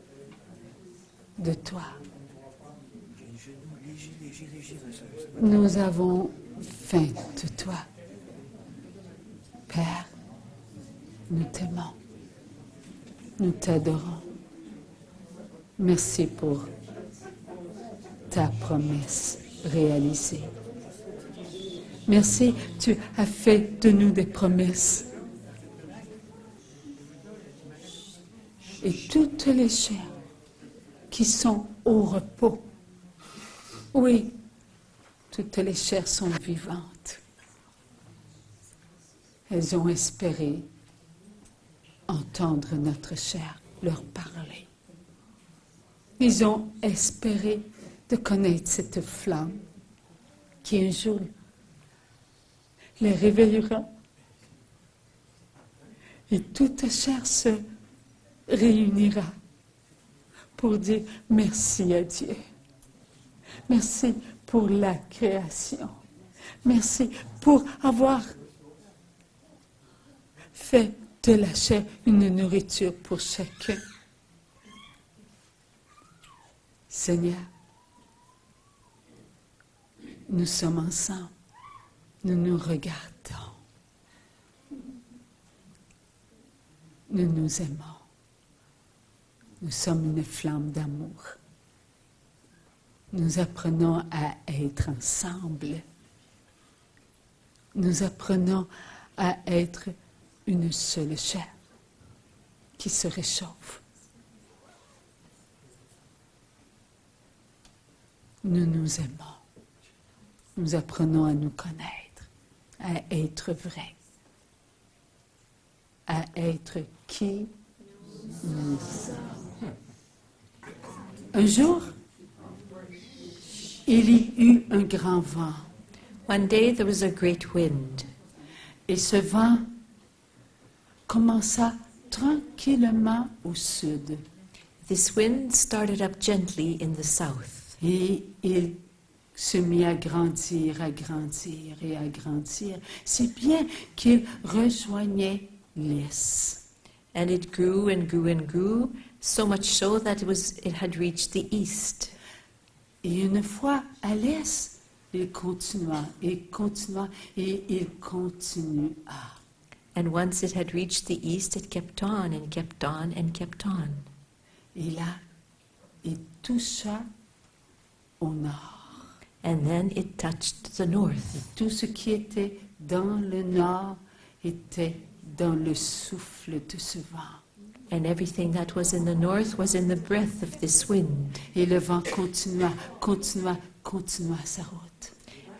de toi. Nous avons faim de toi. Père, nous t'aimons. Nous t'adorons. Merci pour ta promesse réalisée. Merci, tu as fait de nous des promesses. Et toutes les chairs qui sont au repos, oui, toutes les chairs sont vivantes. Elles ont espéré entendre notre chair leur parler. Ils ont espéré de connaître cette flamme qui un jour les réveillera. Et toute chair se réunira pour dire merci à Dieu. Merci pour la création. Merci pour avoir fait de la chair une nourriture pour chacun. Seigneur, nous sommes ensemble, nous nous regardons, nous nous aimons. Nous sommes une flamme d'amour. Nous apprenons à être ensemble. Nous apprenons à être une seule chair qui se réchauffe. Nous nous aimons. Nous apprenons à nous connaître, à être vrais, à être qui nous sommes. Un jour, il y eut un grand vent. One day there was a great wind, Et ce vent commença tranquillement au sud. This wind started up gently in the south, Et il se mit à grandir et à grandir. Si bien qu'il rejoignait l'est. and it grew and grew and grew, so much so that it had reached the east. Et une fois à l'est, il continua et il continua. And once it had reached the east, it kept on and kept on and kept on. Et là, il toucha au nord. And then it touched the north. Tout ce qui était dans le nord était dans le souffle de ce vent. And everything that was in the north was in the breath of this wind. Et le vent continua sa route.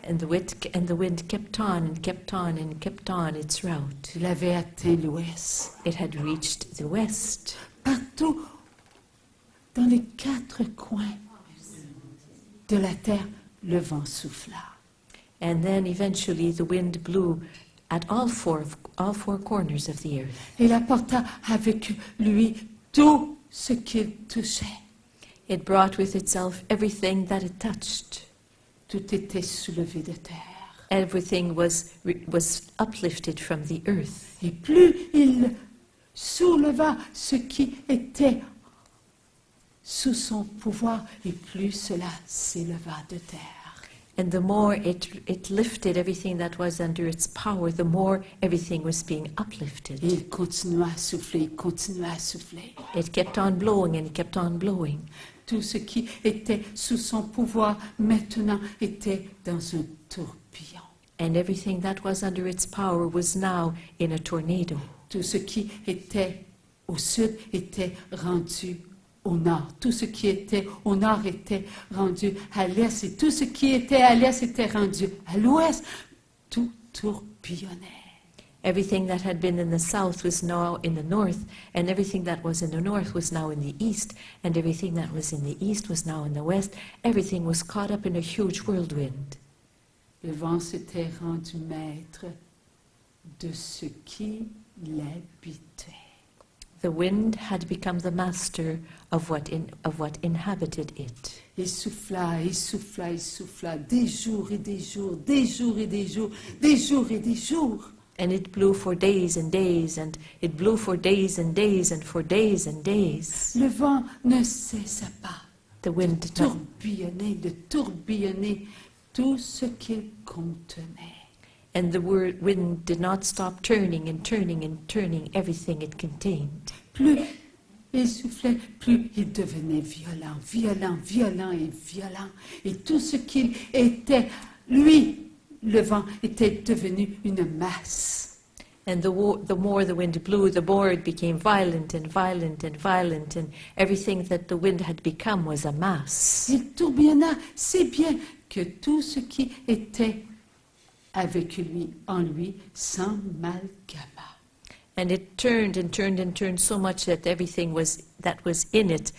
And the wind kept on and kept on and kept on its route. Il avait atteint l'ouest. It had reached the west. Partout, dans les quatre coins de la terre, le vent souffla. And then eventually the wind blew at all four corners of the earth. Il apporta avec lui tout ce qu'il touchait. It brought with itself everything that it touched. Tout était soulevé de terre. Everything was uplifted from the earth. Et plus il souleva ce qui était sous son pouvoir, et plus cela s'éleva de terre. And the more it lifted everything that was under its power, the more everything was being uplifted. Et il continua à souffler, It kept on blowing and it kept on blowing. Tout ce qui était sous son pouvoir maintenant était dans un tourbillon. And everything that was under its power was now in a tornado. Tout ce qui était au sud était rendu au nord. Tout ce qui était au nord était rendu à l'est. Et tout ce qui était à l'est était rendu à l'ouest. Tout tourbillonnait. Everything that had been in the south was now in the north, and everything that was in the north was now in the east, and everything that was in the east was now in the west. Everything was caught up in a huge whirlwind. Le vent s'était rendu maître de ce qui l'habitait. The wind had become the master of what inhabited it. Il souffla, des jours et des jours. And it blew for days and days, and it blew for days and days, and for days and days. Le vent ne cessa pas The wind de did not, tourbillonner tout ce qu'il contenait. and the wind did not stop turning and turning and turning everything it contained. Plus il soufflait, plus il devenait violent. Et tout ce qu'il était, lui, le vent, était devenu une masse. And the more the wind blew, the more it became violent, and everything that the wind had become was a mass. Il tourbillonna si bien que tout ce qui était avec lui, en lui, s'amalgama. And it turned and turned and turned so much that everything that was in it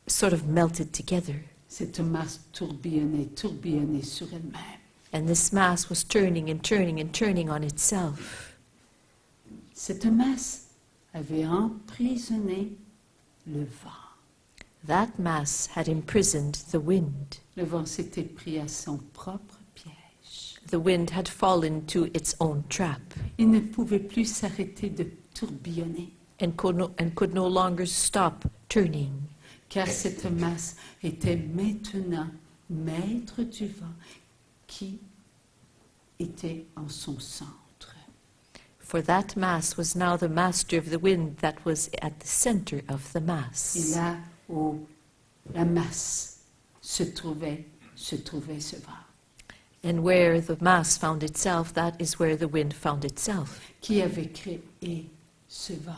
sort of melted together. Cette masse tourbillonnait sur elle-même. And this mass was turning and turning and turning on itself. Cette masse avait emprisonné le vent. That mass had imprisoned the wind. Le vent s'était pris à son propre piège. The wind had fallen to its own trap Il ne pouvait plus s'arrêter de tourbillonner, and could no longer stop turning, car cette masse était maintenant maître du vent qui était en son centre. For that mass was now the master of the wind that was at the center of the Et mass. là où la masse se trouvait ce vent. And where the mass found itself, that is where the wind found itself. Qui avait créé ce vent?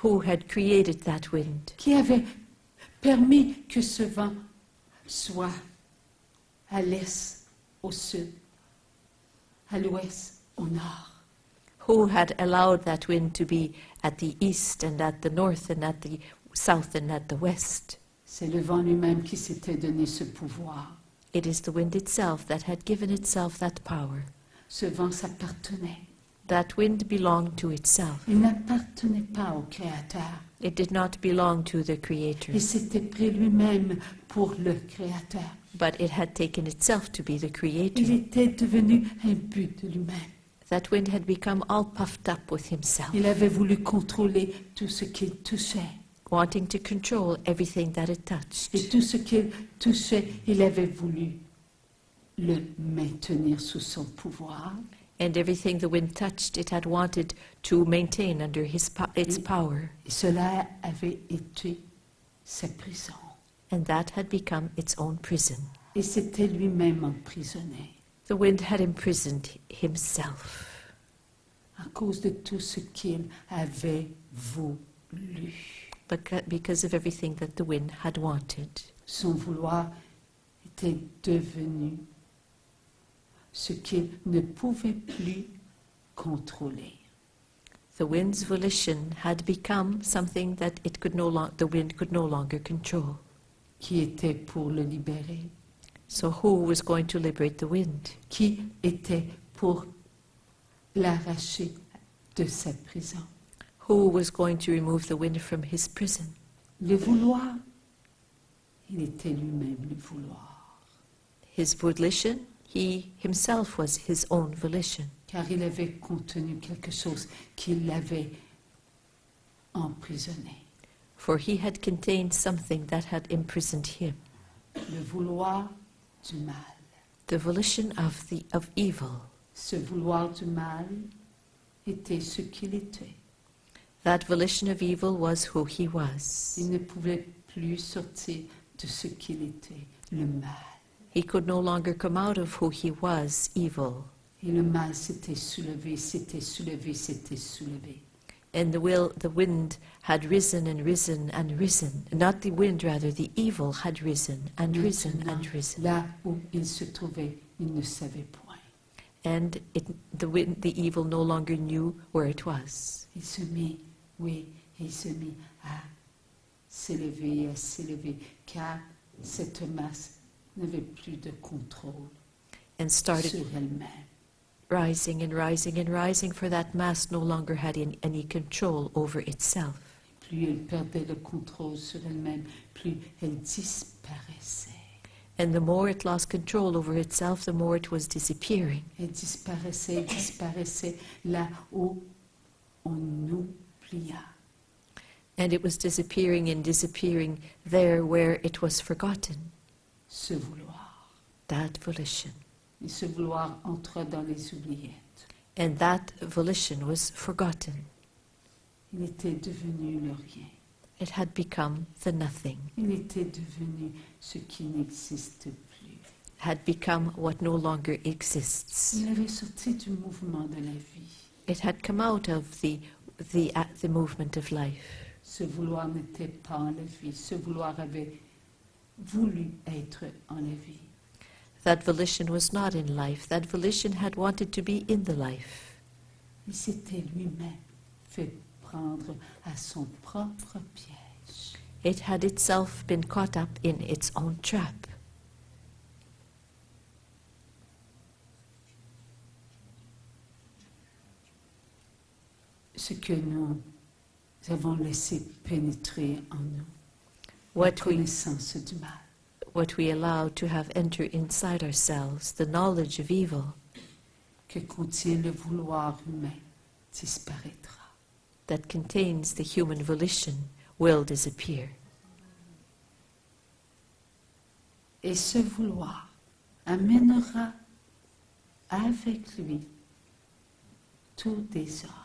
Who had created that wind? Qui avait permis que ce vent soit à l'est, au sud, à l'ouest, au nord? Who had allowed that wind to be at the east and at the north and at the south and at the west? C'est le vent lui-même qui s'était donné ce pouvoir. It is the wind itself that had given itself that power. Ce vent s'appartenait. That wind belonged to itself. Il n'appartenait pas au Créateur. It did not belong to the Creator, Il s'était pris lui-même pour le Créateur. but it had taken itself to be the Creator. Il était devenu un but de lui-même. That wind had become all puffed up with himself, Il avait voulu contrôler tout ce qu'il touchait. wanting to control everything that it touched. Et tout ce qu'il touchait, il avait voulu le maintenir sous son pouvoir. And everything the wind touched, it had wanted to maintain under its power. Et cela avait été sa prison. And that had become its own prison. Et c'était lui-même emprisonné The wind had imprisoned himself à cause de tout ce qu'il avait voulu. because of everything that the wind had wanted. Son vouloir était devenu ce qu'il ne pouvait plus contrôler. The wind's volition had become something that the wind could no longer control. Qui était pour le libérer? So who was going to liberate the wind? Qui était pour l'arracher de sa prison? Who was going to remove the wind from his prison? Le vouloir, il était lui-même le vouloir, His volition, he himself was his own volition, car il avait contenu quelque chose qui l'avait emprisonné. for he had contained something that had imprisoned him. Le vouloir du mal. The volition of evil. Ce vouloir du mal était ce qu'il était. That volition of evil was who he was. Il ne pouvait plus sortir de ce qu'il était, le mal. He could no longer come out of who he was, evil. Et le mal s'était soulevé, s'était soulevé, s'était soulevé. And the wind had risen and risen and risen. Not the wind, rather, the evil had risen and risen Maintenant, and risen. là où il se trouvait, il ne savait point. And the evil no longer knew where it was. Il se mit à s'élever, car cette masse n'avait plus de contrôle And started sur elle-même. rising and rising and rising, for that mass no longer had any control over itself. Plus elle perdait le contrôle sur elle-même, plus elle disparaissait. And the more it lost control over itself, the more it was disappearing. Elle disparaissait là où on oublia. And it was disappearing and disappearing there where it was forgotten, Ce vouloir. that volition. Et ce vouloir entra dans les oubliettes. And that volition was forgotten. Il était devenu le rien. It had become the nothing, Il était devenu ce qui n'existe plus. had become what no longer exists. Il avait sorti du mouvement de la vie. It had come out of the movement of life. Ce vouloir n'était pas en la vie. Ce vouloir avait voulu être en la vie. That volition was not in life. That volition had wanted to be in the life. Il s'était lui-même fait prendre à son propre piège. It had itself been caught up in its own trap. Ce que nous avons laissé pénétrer en nous, la What connaissance du mal, we allow to have entered inside ourselves, the knowledge of evil que contient le vouloir humain, disparaîtra. that contains the human volition, will disappear. Et ce vouloir amènera avec lui tout désordre.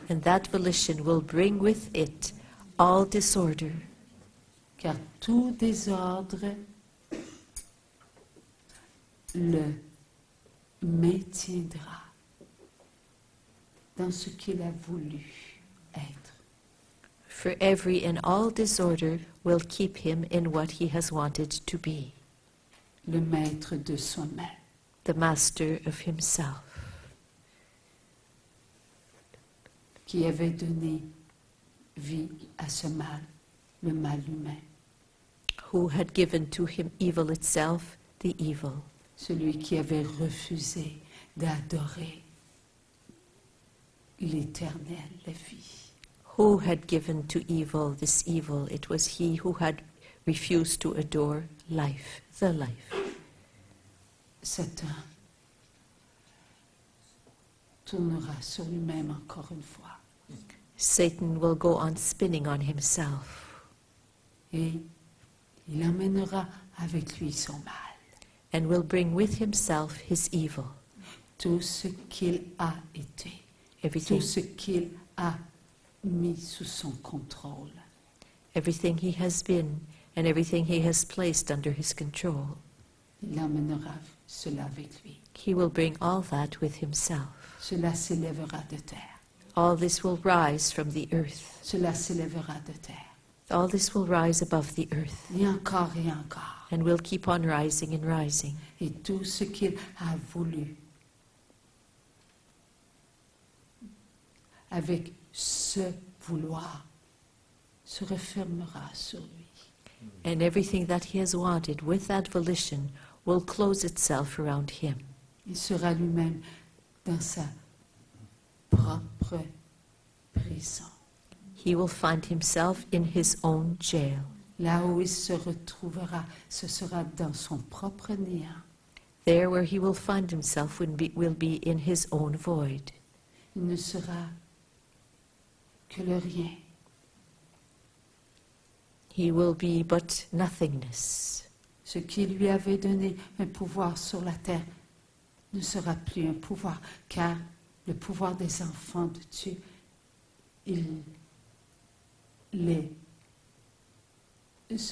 And that volition will bring with it all disorder. Car tout désordre le maintiendra dans ce qu'il a voulu être. For every and all disorder will keep him in what he has wanted to be, Le maître de soi-même. the master of himself, Qui avait donné vie à ce mal, le mal humain. who had given to him evil itself, the evil, Celui qui avait refusé d'adorer l'éternel, la vie. who had given to evil this evil. It was he who had refused to adore life, the life. Satan tournera sur lui-même encore une fois Satan will go on spinning on himself, et il emmènera avec lui son mal. and will bring with himself his evil, Tout ce qu'il a été, everything, tout ce qu'il a mis sous son contrôle. everything he has been, and everything he has placed under his control. Il emmènera cela avec lui. He will bring all that with himself. Cela s'élèvera de terre. All this will rise from the earth. Cela s'élèvera de terre. All this will rise above the earth, Et encore, and will keep on rising and rising. et tout ce qu'il a voulu, avec ce vouloir, se refermera sur lui. And everything that he has wanted with that volition will close itself around him. Il sera lui-même dans sa propre prison. He will find himself in his own jail. Là où il se retrouvera, ce sera dans son propre néant. There where he will find himself will be in his own void. Il ne sera que le rien. He will be but nothingness. Ce qui lui avait donné un pouvoir sur la terre ne sera plus un pouvoir, car le pouvoir des enfants de Dieu, il les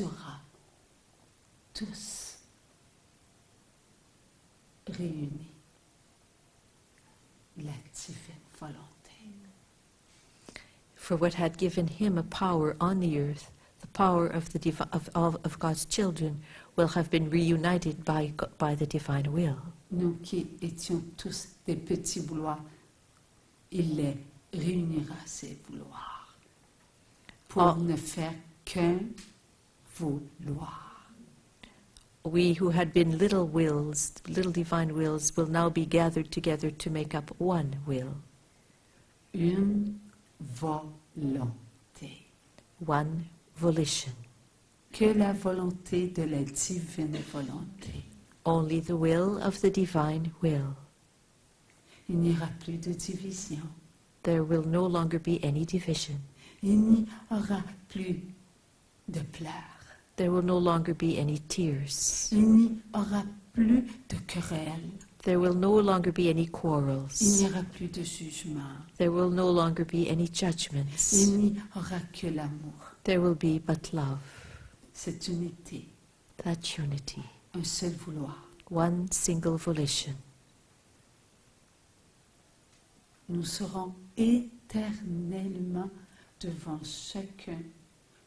aura tous réunis. La divine volonté. For what had given him a power on the earth, the power of of God's children, will have been reunited by the divine will. Nous qui étions tous des petits vouloirs, il les réunira, ces vouloirs, pour ne faire qu'un vouloir. We who had been little wills, little divine wills, will now be gathered together to make up one will, Une volonté. one volition. Que la volonté de la divine volonté. Only the will of the divine will. Il n'y aura plus de division. There will no longer be any division. Il n'y aura plus de pleurs. There will no longer be any tears. Il n'y aura plus de querelles. There will no longer be any Il n'y quarrels. aura plus de jugement. There will no longer be any judgments. Il n'y aura que l'amour. There will be but love, Cette unité, that unity, un seul vouloir. one single volition. Nous serons éternellement devant chacun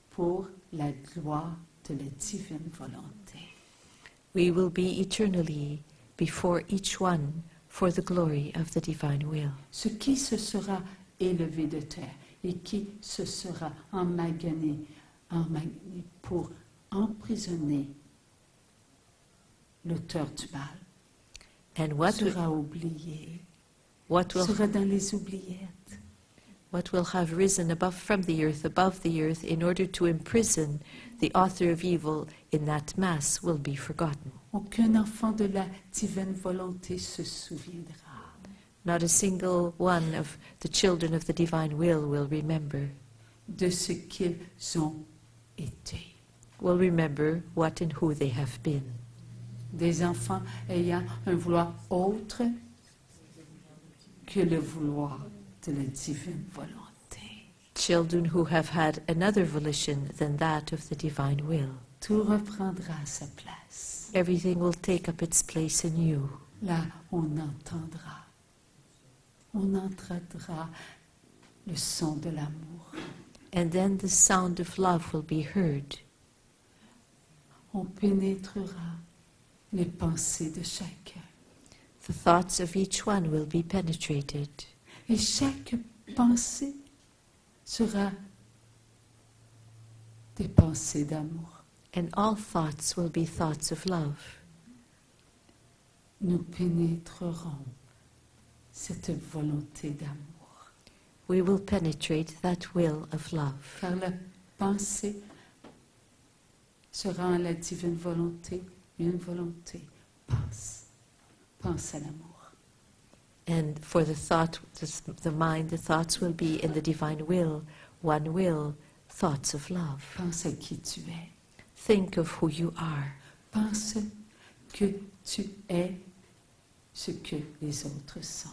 pour la gloire de la divine volonté. We will be eternally before each one for the glory of the divine will. Ce qui se sera élevé de terre et qui se sera emmagané pour emprisonner l'auteur du mal And what sera oublié, what sera dans les oubliettes. will have risen above the earth, in order to imprison the author of evil in that mass will be forgotten. Aucun enfant de la divine volonté se souviendra. Not a single one of the children of the divine will remember. De ce qu'ils ont été. Will remember what and who they have been. Des enfants ayant un vouloir autre que le vouloir de la divine volonté. Children who have had another volition than that of the divine will. Tout reprendra sa place. Everything will take up its place in you. Là, on entendra le son de l'amour. And then the sound of love will be heard. On pénétrera les pensées de chacun. The thoughts of each one will be penetrated. Et chaque pensée sera des pensées d'amour. And all thoughts will be thoughts of love. Nous pénétrerons cette volonté d'amour. We will penetrate that will of love. Car la pensée sera en la divine volonté, une volonté. Pense à l'amour. And for the thought, the mind, the thoughts will be in the divine will, one will, thoughts of love. Pense à qui tu es. Think of who you are. Pense que tu es ce que les autres sont.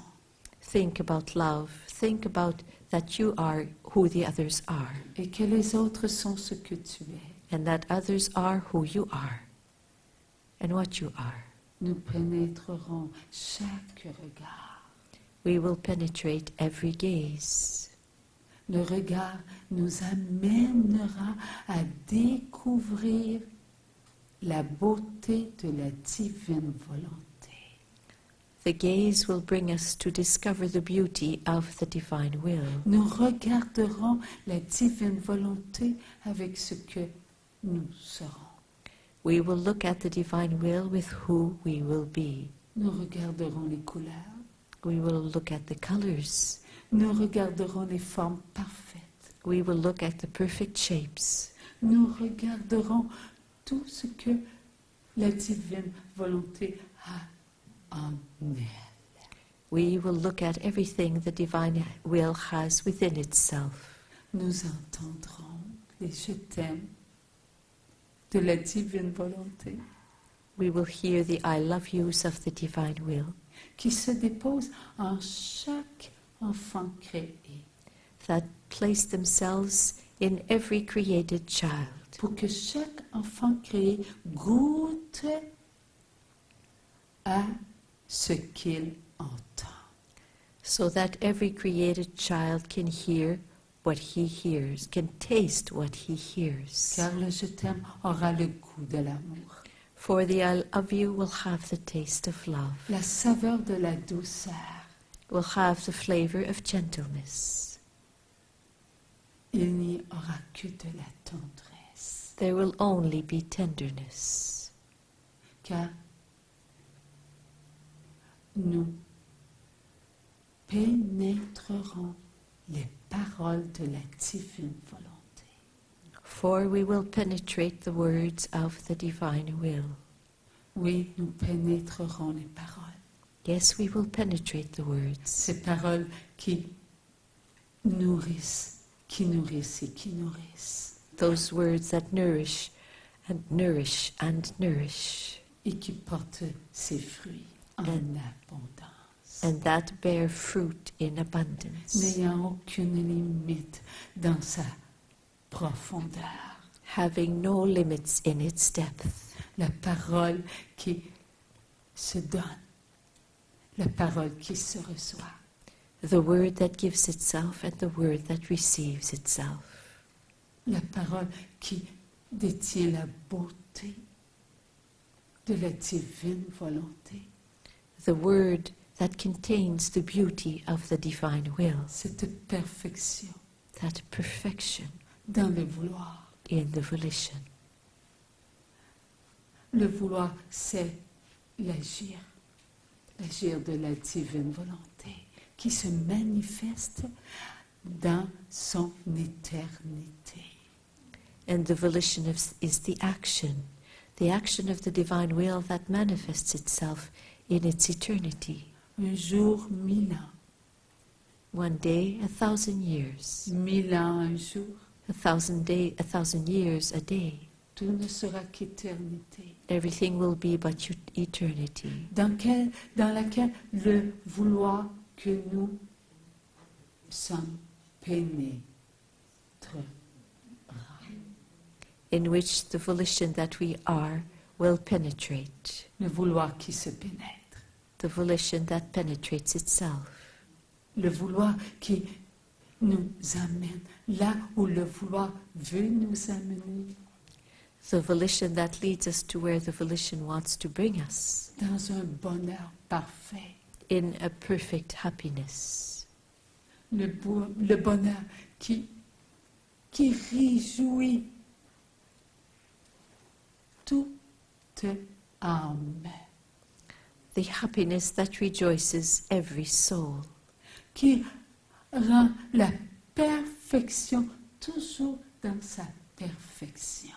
Think about love. Think about that you are who the others are. Et que les autres sont ce que tu es. And that others are who you are. And what you are. Nous pénétrerons chaque regard. We will penetrate every gaze. Le regard nous amènera à découvrir la beauté de la divine volonté. The gaze will bring us to discover the beauty of the divine will. Nous regarderons la divine volonté avec ce que nous serons. We will look at the divine will with who we will be. Nous regarderons les couleurs. We will look at the colors. Nous regarderons les formes parfaites. We will look at the perfect shapes. Nous regarderons tout ce que la divine volonté a en elle. We will look at everything the divine will has within itself. Nous entendrons les je t'aime de la divine volonté We will hear the I love yous of the divine will qui se déposent en chaque enfant créé that place themselves in every created child, pour que chaque enfant créé goûte à ce qu'il entend. so that every created child can hear what he hears, can taste what he hears. Car le je t'aime aura le goût de l'amour, For the I love you will have the taste of love, la saveur de la douceur. will have the flavor of gentleness. Il n'y aura que de la tendresse. There will only be tenderness, Car nous pénétrerons les paroles de la divine volonté. for we will penetrate the words of the divine will. Oui, nous pénétrerons les paroles. Yes, we will penetrate the words, Ces paroles qui nourrissent et qui nourrissent. those words that nourish and nourish and nourish, Et qui portent ses fruits en abondance. and that bear fruit in abundance, N'ayant aucune limite dans sa profondeur. having no limits in its depth. La parole qui se donne. La parole qui se reçoit. The word that gives itself and the word that receives itself. La parole qui détient la beauté de la divine volonté. The word that contains the beauty of the divine will, Cette perfection that perfection dans le vouloir. in the volition. Le vouloir, c'est l'agir. L'agir de la divine volonté qui se manifeste dans son éternité. And the volition is the action of the divine will that manifests itself in its eternity. Un jour, 1000 ans. One day, 1,000 years. 1000 ans, un jour. 1,000 years a day. Tout ne sera qu'éternité. Everything will be but eternity, Dans laquelle le vouloir que nous sommes pénétrés. in which the volition that we are will penetrate, Le vouloir qui se pénètre. the volition that penetrates itself, Le vouloir qui nous amène là où le vouloir veut nous amener, the volition that leads us to where the volition wants to bring us, dans un bonheur parfait. in a perfect happiness. Le bonheur qui réjouit toute âme, The happiness that rejoices every soul, qui rend la perfection toujours dans sa perfection.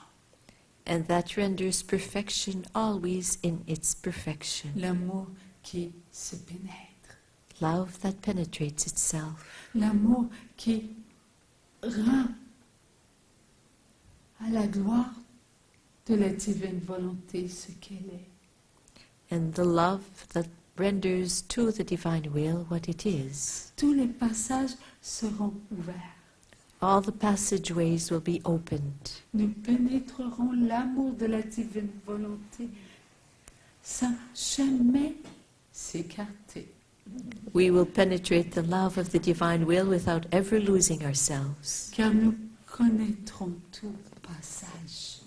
and that renders perfection always in its perfection. L'amour qui se pénètre, Love that penetrates itself, l'amour qui rend à la gloire de la divine volonté ce qu'elle est. and the love that renders to the divine will what it is. Tous les passages seront ouverts. All the passageways will be opened. Nous pénétrerons l'amour de la divine volonté sans jamais s'écarter. We will penetrate the love of the divine will without ever losing ourselves, Car nous connaîtrons tout passage.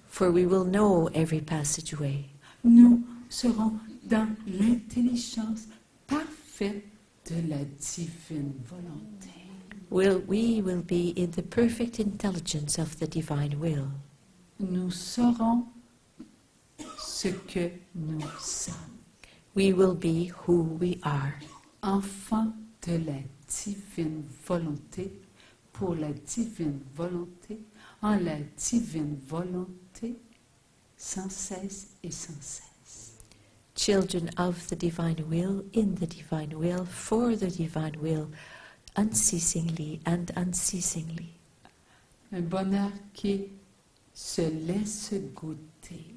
for we will know every passageway. Nous serons dans l'intelligence parfaite de la divine volonté. We will be in the perfect intelligence of the divine will. Nous saurons ce que nous sommes. We will be who we are, Enfants de la divine volonté, pour la divine volonté, en la divine volonté, sans cesse et sans cesse. children of the divine will, in the divine will, for the divine will, unceasingly and unceasingly. Un bonheur qui se laisse goûter.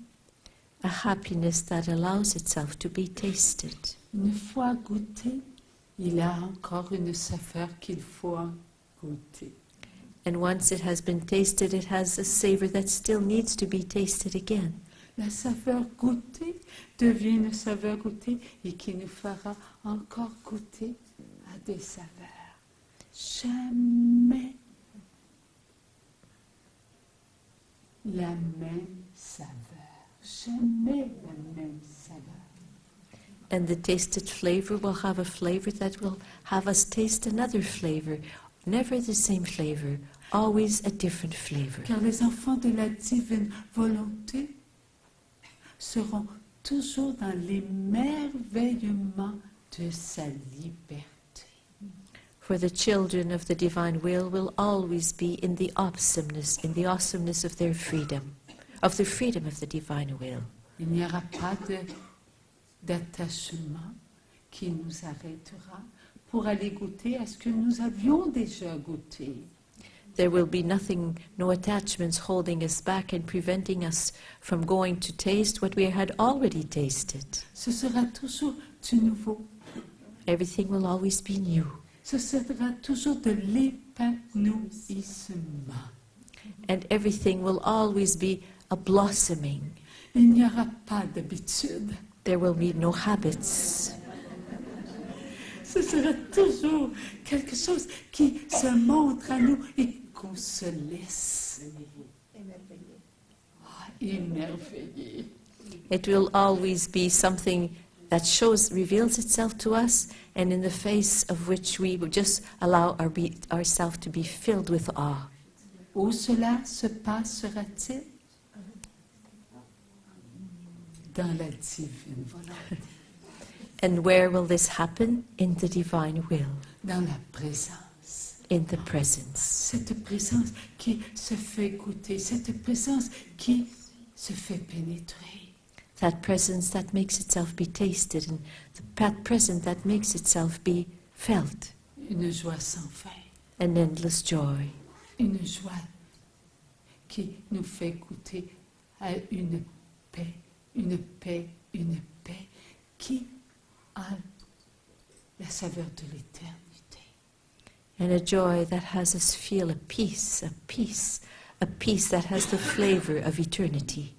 A happiness that allows itself to be tasted. Une fois goûté, il a encore une saveur qu'il faut en goûter. And once it has been tasted, it has a savor that still needs to be tasted again. La saveur goûtée devient une saveur goûtée et qui nous fera encore goûter à des saveurs. Jamais la même saveur. Jamais la même saveur. And the tasted flavor will have a flavor that will have us taste another flavor. Never the same flavor, always a different flavor. Car les enfants de la divine volonté seront toujours dans l'émerveillement de sa liberté. For the children of the divine will always be in the awesomeness of their freedom, of the freedom of the divine will. Il n'y aura pas d'attachement qui nous arrêtera pour aller goûter à ce que nous avions déjà goûté. There will be no attachments holding us back and preventing us from going to taste what we had already tasted. Ce sera toujours du nouveau. Everything will always be new. Ce sera toujours de l'épanouissement. And everything will always be a blossoming. Il n'y aura pas d'habitude. There will be no habits. Ce sera toujours quelque chose qui se montre à nous et qu'on se laisse émerveiller. It will always be something that reveals itself to us, and in the face of which we will just allow ourselves to be filled with awe. Où cela se passera-t-il? Dans la divine volonté. And where will this happen? In the divine will, Dans la présence. in the presence. Cette présence qui se fait goûter, cette présence qui se fait pénétrer. That presence that makes itself be tasted, and that presence that makes itself be felt. Une joie sans fin. An endless joy. Une joie qui nous fait goûter à une paix, une paix, une paix qui a la saveur de l'éternité. And a joy that has us feel a peace that has the flavor of eternity.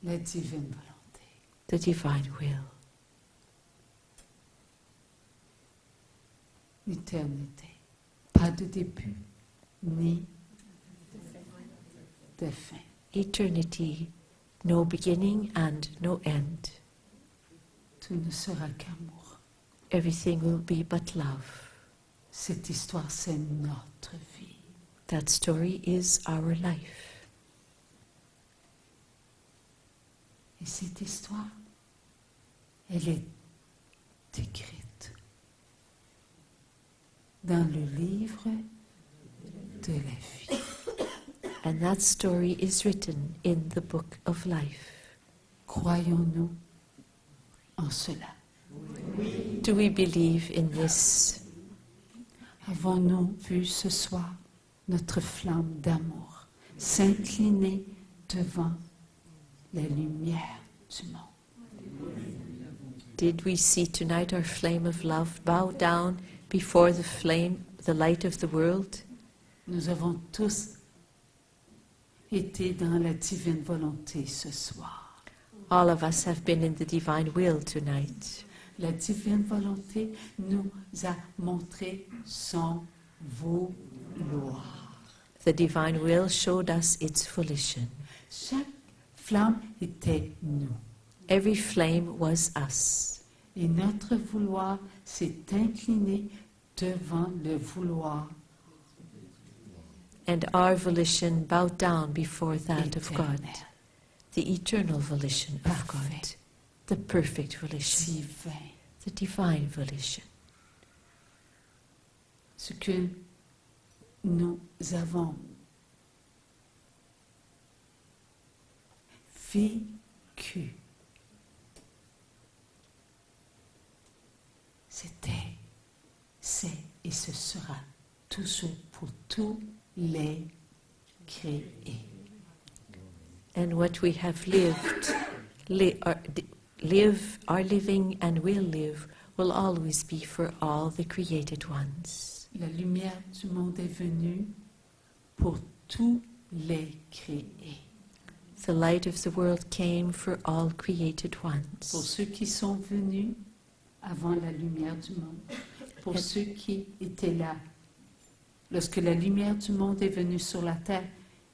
La divine volonté. The divine will. L'éternité. Pas de début, ni de fin. Eternity, no beginning and no end. Tout ne sera qu'amour. Everything will be but love. Cette histoire, c'est notre vie. That story is our life. Et cette histoire, elle est écrite dans le livre de la vie. And that story is written in the book of life. Croyons-nous en cela? Do we believe in this? Avons-nous vu ce soir notre flamme d'amour s'incliner devant la lumière du monde? Did we see tonight our flame of love bow down before the light of the world? Nous avons tous été dans la divine volonté ce soir. All of us have been in the divine will tonight. La divine volonté nous a montré son vouloir. The divine will showed us its volition. Chaque flamme était nous. Every flame was us. Et notre vouloir s'est incliné devant le vouloir And our volition bowed down before that of God. éternel, The eternal volition of God. Parfait. The perfect volition. divin. The divine volition. Ce que nous avons vécu, c'était, c'est et ce sera toujours pour tous les créés. And what we have lived, are living and will live will always be for all the created ones. La lumière du monde est venue pour tous les créés. The light of the world came for all created Pour ones. ceux qui sont venus avant la lumière du monde. Pour ceux qui étaient là lorsque la lumière du monde est venue sur la terre.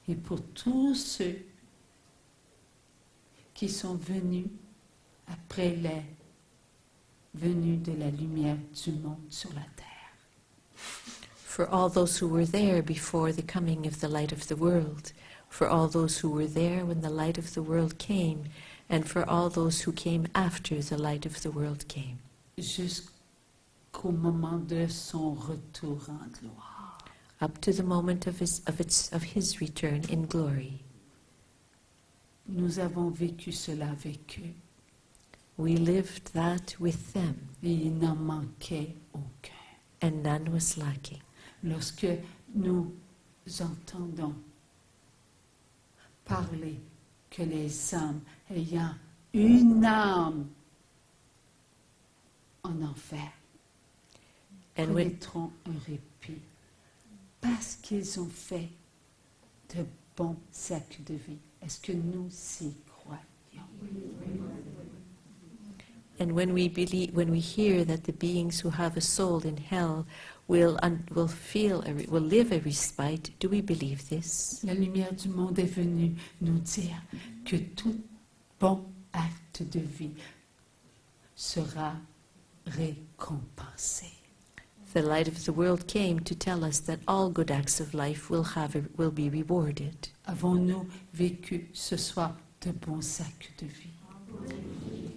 Et pour tous ceux qui sont venus après la venue de la lumière du monde sur la terre. For all those who were there before the coming of the light of the world, for all those who were there when the light of the world came, and for all those who came after the light of the world came. Jusqu'au moment de son retour en gloire. Up to the moment of his return in glory. Nous avons vécu cela avec eux. We lived that with them, Et il n'en manquait aucun. and none was lacking. Lorsque nous entendons parler que les âmes ayant une âme en enfer And when, connaîtront un répit parce qu'ils ont fait de bons actes de vie. Est-ce que nous y croyons? and when we believe, when we hear that the beings who have a soul in hell will live a respite, do we believe this? La lumière du monde est venue nous dire que tout bon acte de vie sera récompensé. The light of the world came to tell us that all good acts of life will be rewarded. Avons-nous vécu ce soir de bons actes de vie?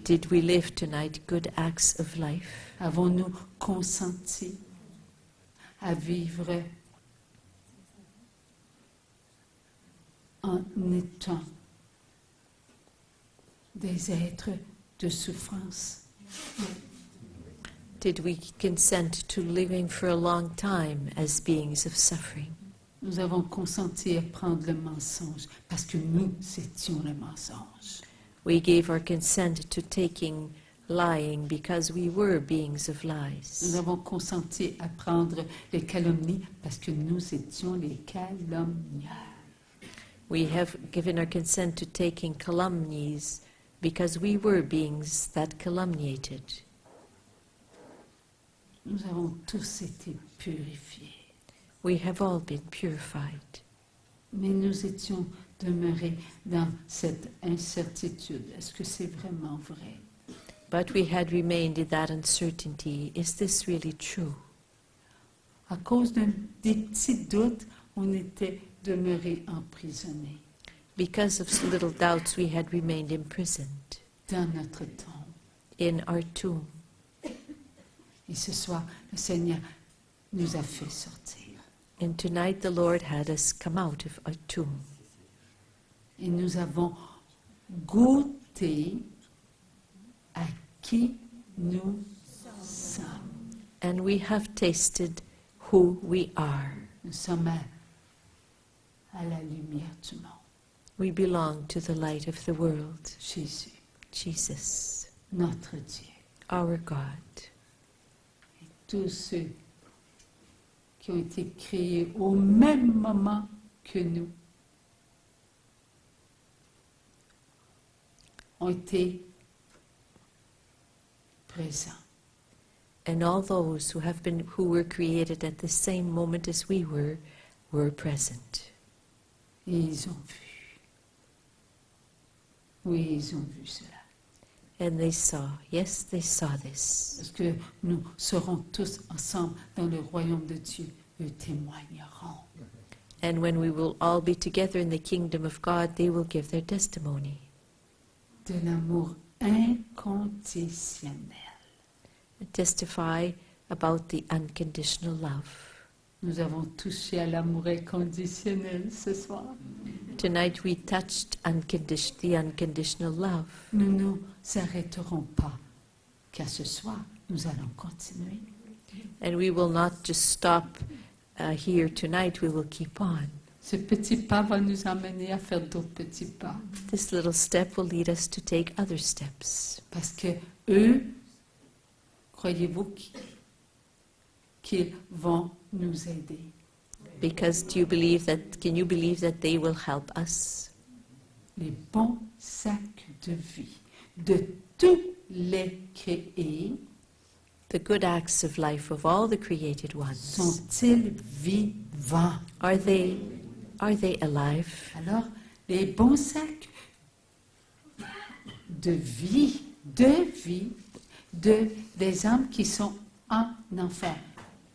Did we live tonight good acts of life? Avons-nous consenti à vivre en étant des êtres de souffrance? Did we consent to living for a long time as beings of suffering? Nous avons consenti à prendre le mensonge parce que nous étions le mensonge. We gave our consent to taking lying because we were beings of Nous lies. avons consenti à prendre les calomnies parce que nous étions les calomnieurs. We have given our consent to taking calumnies because we were beings that calumniated. Nous avons tous été purifiés. We have all been purified. Mais nous étions demeurés dans cette incertitude. Est-ce que c'est vraiment vrai? But we had remained in that uncertainty. Is this really true? À cause des petits doutes, on était demeurés emprisonnés Because of little doubts, we had remained imprisoned dans notre tombe. in our tomb. Et ce soir, le Seigneur nous a fait sortir. And tonight the Lord had us come out of our tomb. Et nous avons goûté à qui nous sommes. And we have tasted who we are. Nous sommes à la lumière du monde. We belong to the light of the world, Jésus, Jesus, notre Dieu. our God. Et tous ceux qui ont été créés au même moment que nous ont été présents. And all those who were created at the same moment as we were present. Et ils ont vu. Oui, ils ont vu cela. And they saw, yes, they saw this. Parce que nous serons tous ensemble dans le royaume de Dieu. Eux témoigneront. And when we will all be together in the kingdom of God, they will give their testimony De l'amour inconditionnel. and testify about the unconditional love. Nous avons touché à l'amour inconditionnel ce soir. Tonight we touched the unconditional love. Nous ne nous arrêterons pas, car ce soir, nous allons continuer. And we will not just stop here tonight, we will keep on. Ce petit pas va nous amener à faire d'autres petits pas. This little step will lead us to take other steps. Parce que eux, croyez-vous qu'ils vont nous aider? Because can you believe that they will help us? Les bons sacs de vie de tous les créés The good acts of life of all the created ones, sont-ils vivants? are they alive? Alors, les bons sacs de vie, des âmes qui sont en enfer,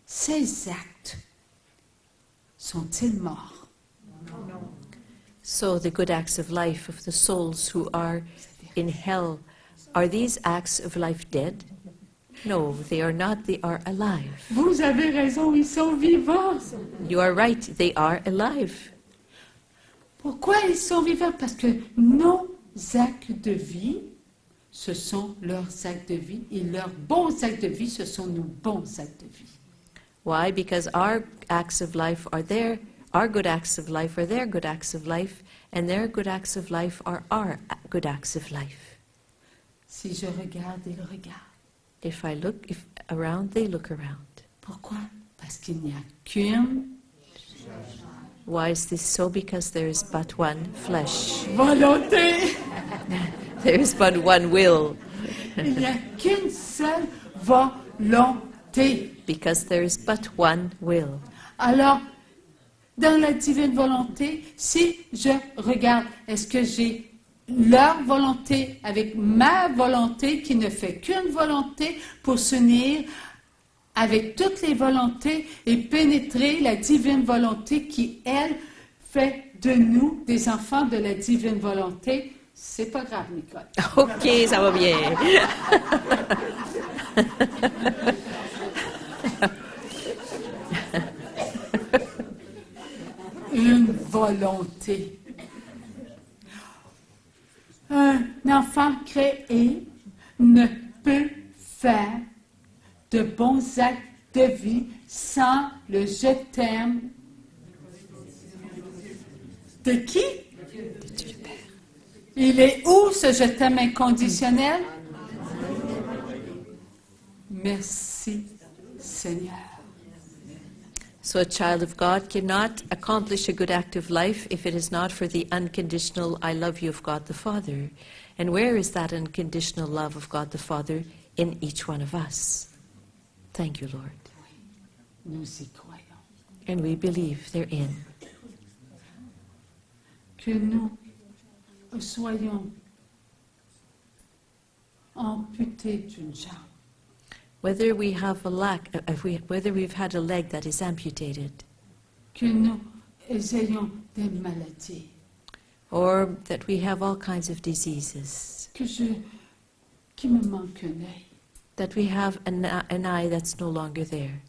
ces actes sont-ils morts? So the good acts of life of the souls who are in hell, are these acts of life dead? No, they are not, they are alive. Vous avez raison, ils sont vivants. You are right, they are alive. Pourquoi ils sont vivants? Parce que nos actes de vie, ce sont leurs actes de vie, et leurs bons actes de vie, ce sont nos bons actes de vie. Why? Because our acts of life are our good acts of life are their good acts of life, and their good acts of life are our good acts of life. Si je regarde, ils regardent. If around, they look around. Pourquoi? Parce qu'il n'y a qu'une Why is this so? Because there is but one flesh. volonté. There is but one will. Il n'y a qu'une seule volonté. Because there is but one will. Alors, dans la divine volonté, si je regarde, est-ce que j'ai leur volonté avec ma volonté qui ne fait qu'une volonté pour s'unir avec toutes les volontés et pénétrer la divine volonté qui, elle, fait de nous des enfants de la divine volonté? C'est pas grave, Nicole. Ok, ça va bien. Une volonté. Un enfant créé ne peut faire de bons actes de vie sans le je t'aime. De qui? Il est où ce je t'aime inconditionnel? Merci, Seigneur. So a child of God cannot accomplish a good active life if it is not for the unconditional I love you of God the Father. And where is that unconditional love of God the Father? In each one of us. Thank you, Lord. Nous y croyons. And we believe therein. Que nous soyons amputés d'une jambe, Whether we have a lack, whether we've had a leg that is amputated, que nous ayons des maladies, or that we have all kinds of diseases, qu'il me manque un œil. that we have an eye that's no longer there.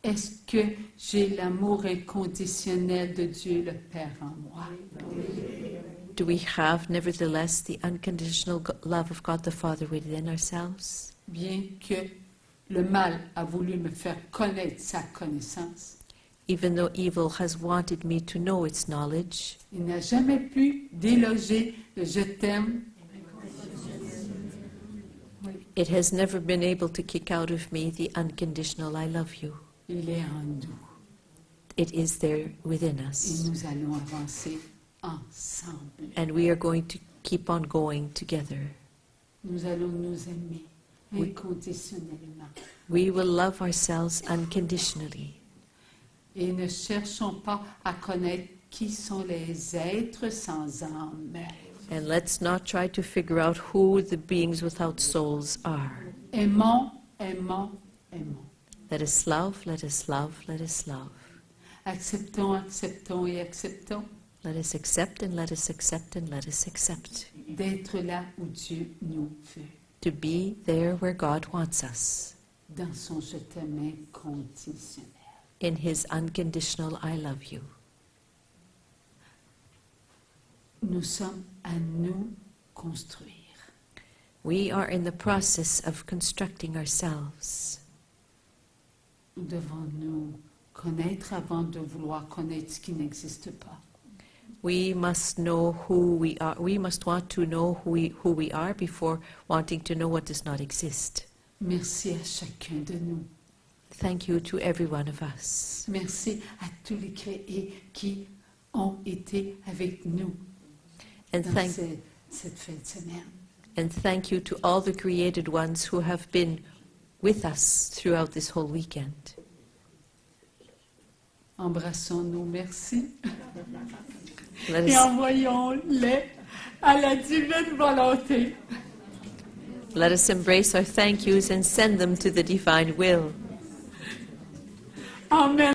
Est-ce que j'ai l'amour inconditionnel de Dieu le Père en moi? Do we have, nevertheless, the unconditional love of God the Father within ourselves? Bien que le mal a voulu me faire connaître sa connaissance, Even though evil has wanted me to know its knowledge, il n'a jamais pu déloger le je t'aime. it has never been able to kick out of me the unconditional I love you. Il est en nous It is there within et us. nous allons avancer ensemble. And we are going to keep on going together. Nous allons nous aimer inconditionnellement. We will love ourselves unconditionally. Et ne cherchons pas à connaître qui sont les êtres sans âme. And let's not try to figure out who the beings without souls are. Aimons, aimons, aimons. Let us love, let us love, let us love. Acceptons, acceptons et acceptons Let us accept and let us accept and let us accept. d'être là où Dieu nous veut, To be there where God wants us. dans son je t'aime inconditionnel. In His unconditional I love you. Nous sommes à nous construire. We are in the process of constructing ourselves. Nous devons nous connaître avant de vouloir connaître ce qui n'existe pas. We must know who we are. We must want to know who we are before wanting to know what does not exist. Merci à chacun de nous. Thank you to every one of us. Merci à tous les créés qui ont été avec nous And dans thank, cette fin de semaine. and thank you to all the created ones who have been with us throughout this whole weekend. Embrassons-nous, merci. Let Et us, envoyons-les à la divine volonté. let us embrace our thank yous and send them to the divine will. Amen.